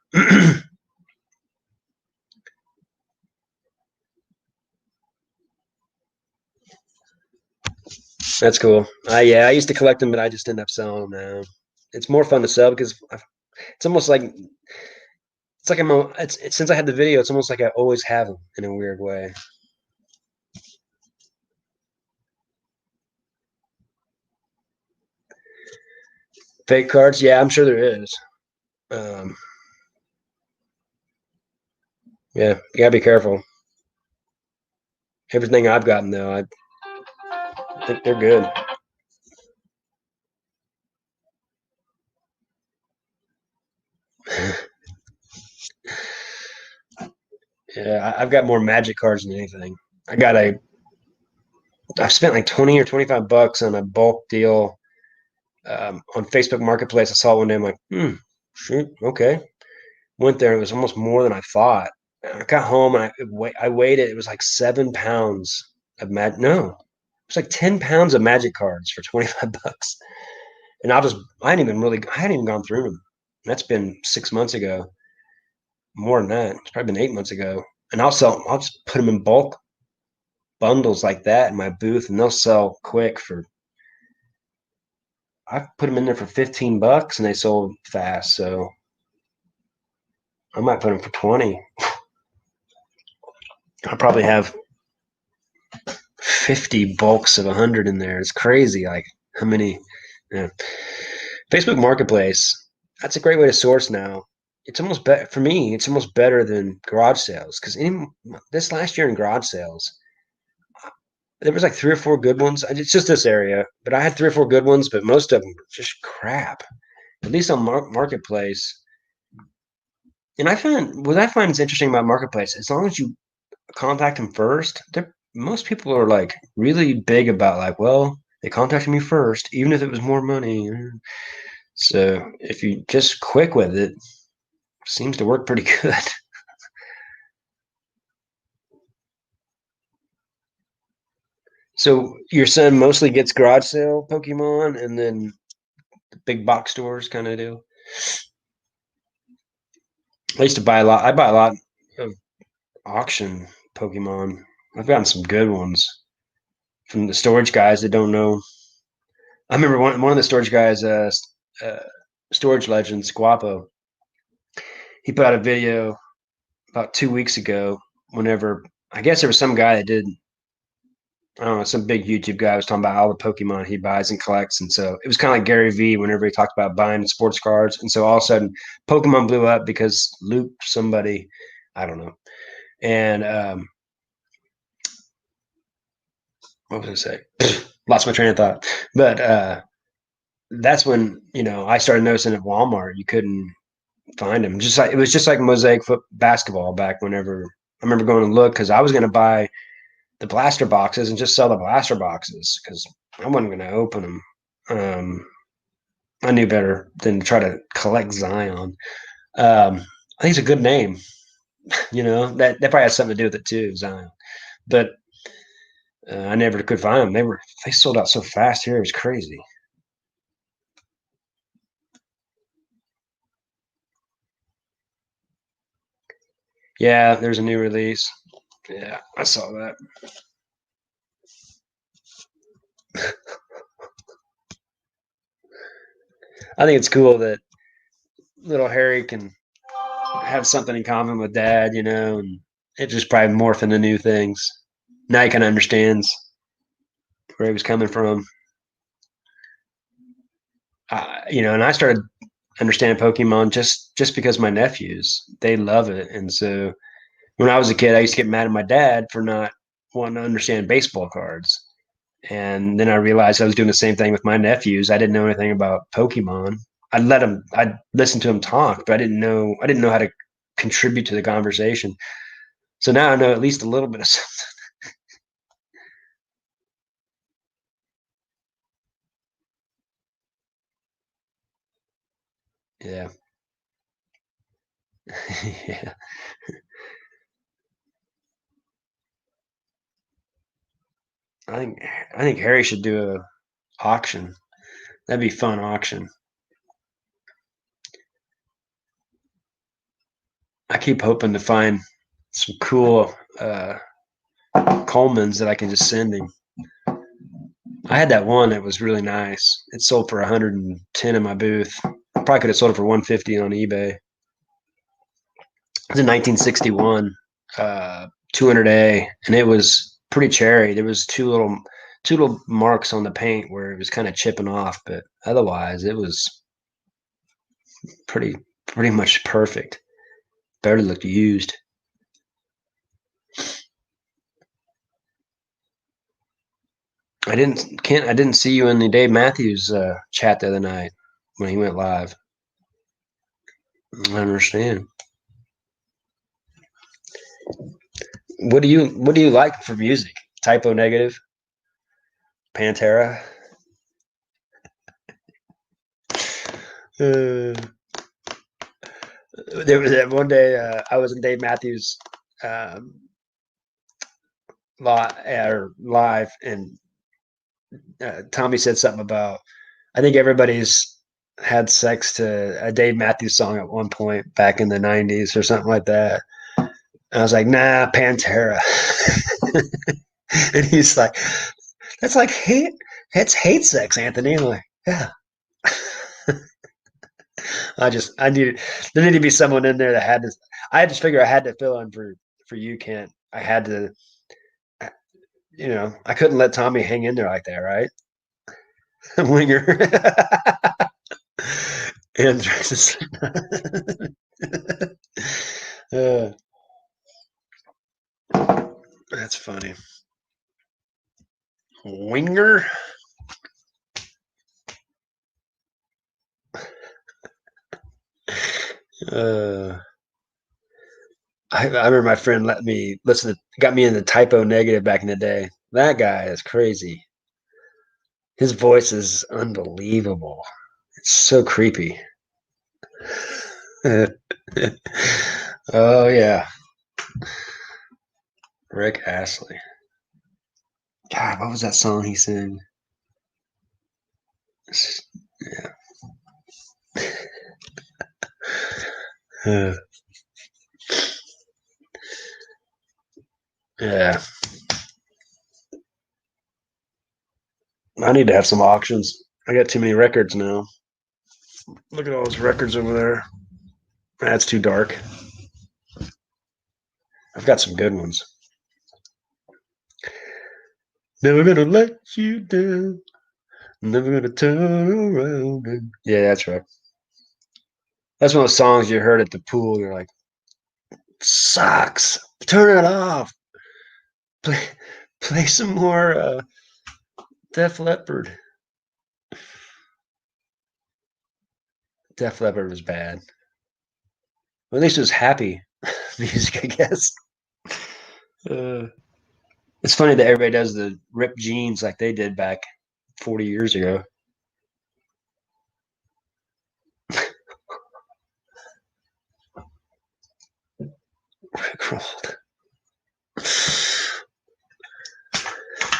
S1: That's cool. Yeah, I used to collect them, but I just end up selling them now. It's more fun to sell because it's almost like it's like it's since I had the video, it's almost like I always have them in a weird way. Fake cards, yeah, I'm sure there is. Um, yeah, you gotta be careful. Everything I've gotten though, I think they're good. Yeah, I've got more magic cards than anything. I got a I've spent like 20 or $25 on a bulk deal on Facebook Marketplace. I saw it one day. I'm like, shoot, okay. Went there. It was almost more than I thought. I got home and I weighed it. It was like 7 pounds of magic. No, it was like 10 pounds of magic cards for $25. And I hadn't even gone through them. That's been 6 months ago. More than that. It's probably been 8 months ago. And I'll just put them in bulk bundles like that in my booth, and they'll sell quick for. I put them in there for $15, and they sold fast. So I might put them for 20. I probably have 50 bulks of 100 in there. It's crazy. Like how many? Yeah. Facebook Marketplace. That's a great way to source now. It's almost better for me. It's almost better than garage sales because this last year in garage sales, there was like three or four good ones. It's just this area, but I had three or four good ones, but most of them were just crap. At least on Marketplace. And what I find is interesting about Marketplace, as long as you contact them first, most people are like really big about like, well, they contacted me first, even if it was more money. So if you just quick with it, seems to work pretty good. So your son mostly gets garage sale Pokemon and then the big box stores kind of do. I used to buy a lot. I buy a lot of auction Pokemon. I've gotten some good ones from the storage guys that don't know. I remember one of the storage guys, uh, Storage Legends, Guapo. He put out a video about 2 weeks ago. Whenever I guess there was some guy that did, I don't know, some big YouTube guy was talking about all the Pokemon he buys and collects, and so it was kind of like Gary V. Whenever he talked about buying sports cards, and so all of a sudden, Pokemon blew up because Luke somebody, I don't know, and what was I say? Lost my train of thought. But that's when I started noticing at Walmart you couldn't find them. Just like it was just like Mosaic foot basketball back whenever I remember going to look because I was going to buy the blaster boxes and just sell the blaster boxes because I wasn't going to open them. I knew better than to try to collect Zion. I think it's a good name. That probably has something to do with it too, Zion. But I never could find them. They sold out so fast here. It was crazy. Yeah, there's a new release. Yeah, I saw that. I think it's cool that little Harry can have something in common with dad, and it just probably morph into new things. Now he kind of understands where he was coming from. And I started understanding Pokemon just because my nephews, they love it. And so when I was a kid, I used to get mad at my dad for not wanting to understand baseball cards. And then I realized I was doing the same thing with my nephews. I didn't know anything about Pokemon. I'd listen to them talk, but I didn't know how to contribute to the conversation. So now I know at least a little bit of something. Yeah. Yeah. I think I think Harry should do a auction. That'd be fun auction. I keep hoping to find some cool Colemans that I can just send him. I had that one that was really nice. It sold for 110 in my booth. I probably could have sold it for 150 on eBay. It was in 1961, 200A, and it was pretty cherry. There was two little marks on the paint where it was kind of chipping off, but otherwise it was pretty pretty much perfect. Barely looked used. I didn't see you in the Dave Matthews chat the other night when he went live. I understand. What do you like for music? Typo Negative, Pantera. Uh, there was that one day I was in Dave Matthews um, live, and Tommy said something about I think everybody's had sex to a Dave Matthews song at one point back in the '90s or something like that. And I was like, nah, Pantera. And he's like, that's like hate. That's hate sex, Anthony. I'm like, yeah. I needed there needed to be someone in there that had to. I had to figure I had to fill in for you, Kent. I had to, I couldn't let Tommy hang in there like that, right? Winger. And uh, that's funny. Winger. Uh, I remember my friend let me listen to, got me into Typo Negative back in the day. That guy is crazy. His voice is unbelievable. It's so creepy. Oh yeah, Rick Astley. God, what was that song he sang? Yeah. Yeah. I need to have some auctions. I got too many records now. Look at all those records over there. That's too dark. I've got some good ones. Never gonna let you down. Never gonna turn around. Yeah, that's right. That's one of those songs you heard at the pool. You're like, sucks. Turn it off. Play, play some more Def Leppard. Def Leppard was bad. Well, at least it was happy music, I guess. Uh, it's funny that everybody does the ripped jeans like they did back 40 years ago.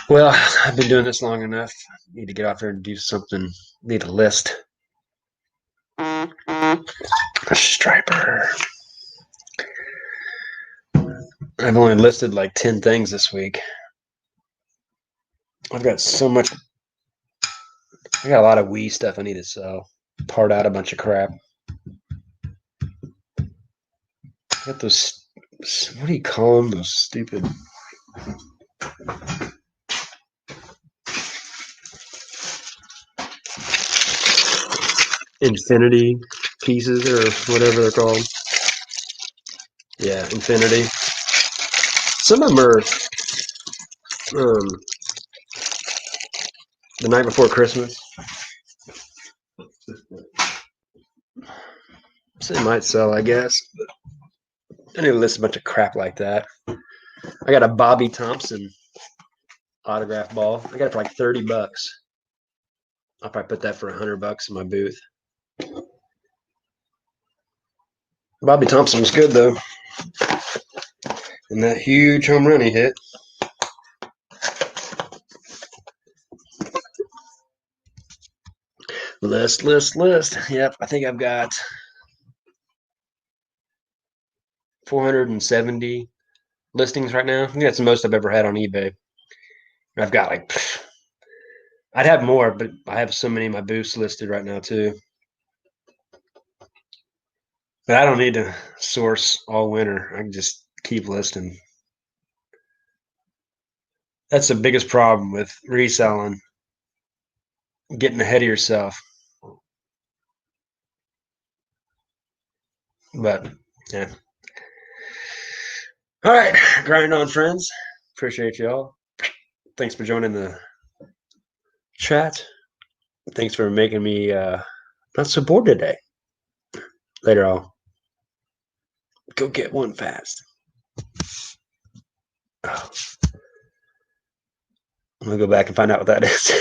S1: Well, I've been doing this long enough. Need to get out there and do something. Need a list. A striper. I've only listed like 10 things this week. I've got so much. I got a lot of Wii stuff I need to sell. Part out a bunch of crap. Got those, what do you call them? Those stupid infinity pieces or whatever they're called. Yeah, infinity. Some of them are the night before Christmas. So they might sell, I guess. But I need to list a bunch of crap like that. I got a Bobby Thompson autograph ball. I got it for like $30. I'll probably put that for $100 in my booth. Bobby Thompson was good though, and that huge home run he hit. List. Yep, I think I've got 470 listings right now. I think that's the most I've ever had on eBay. I've got like, I'd have more, but I have so many of my booths listed right now too. But I don't need to source all winter. I can just keep listing. That's the biggest problem with reselling, getting ahead of yourself. But yeah. All right, grind on, friends. Appreciate y'all. Thanks for joining the chat. Thanks for making me not so bored today. Later, I'll go get one fast. Oh. I'm gonna go back and find out what that is.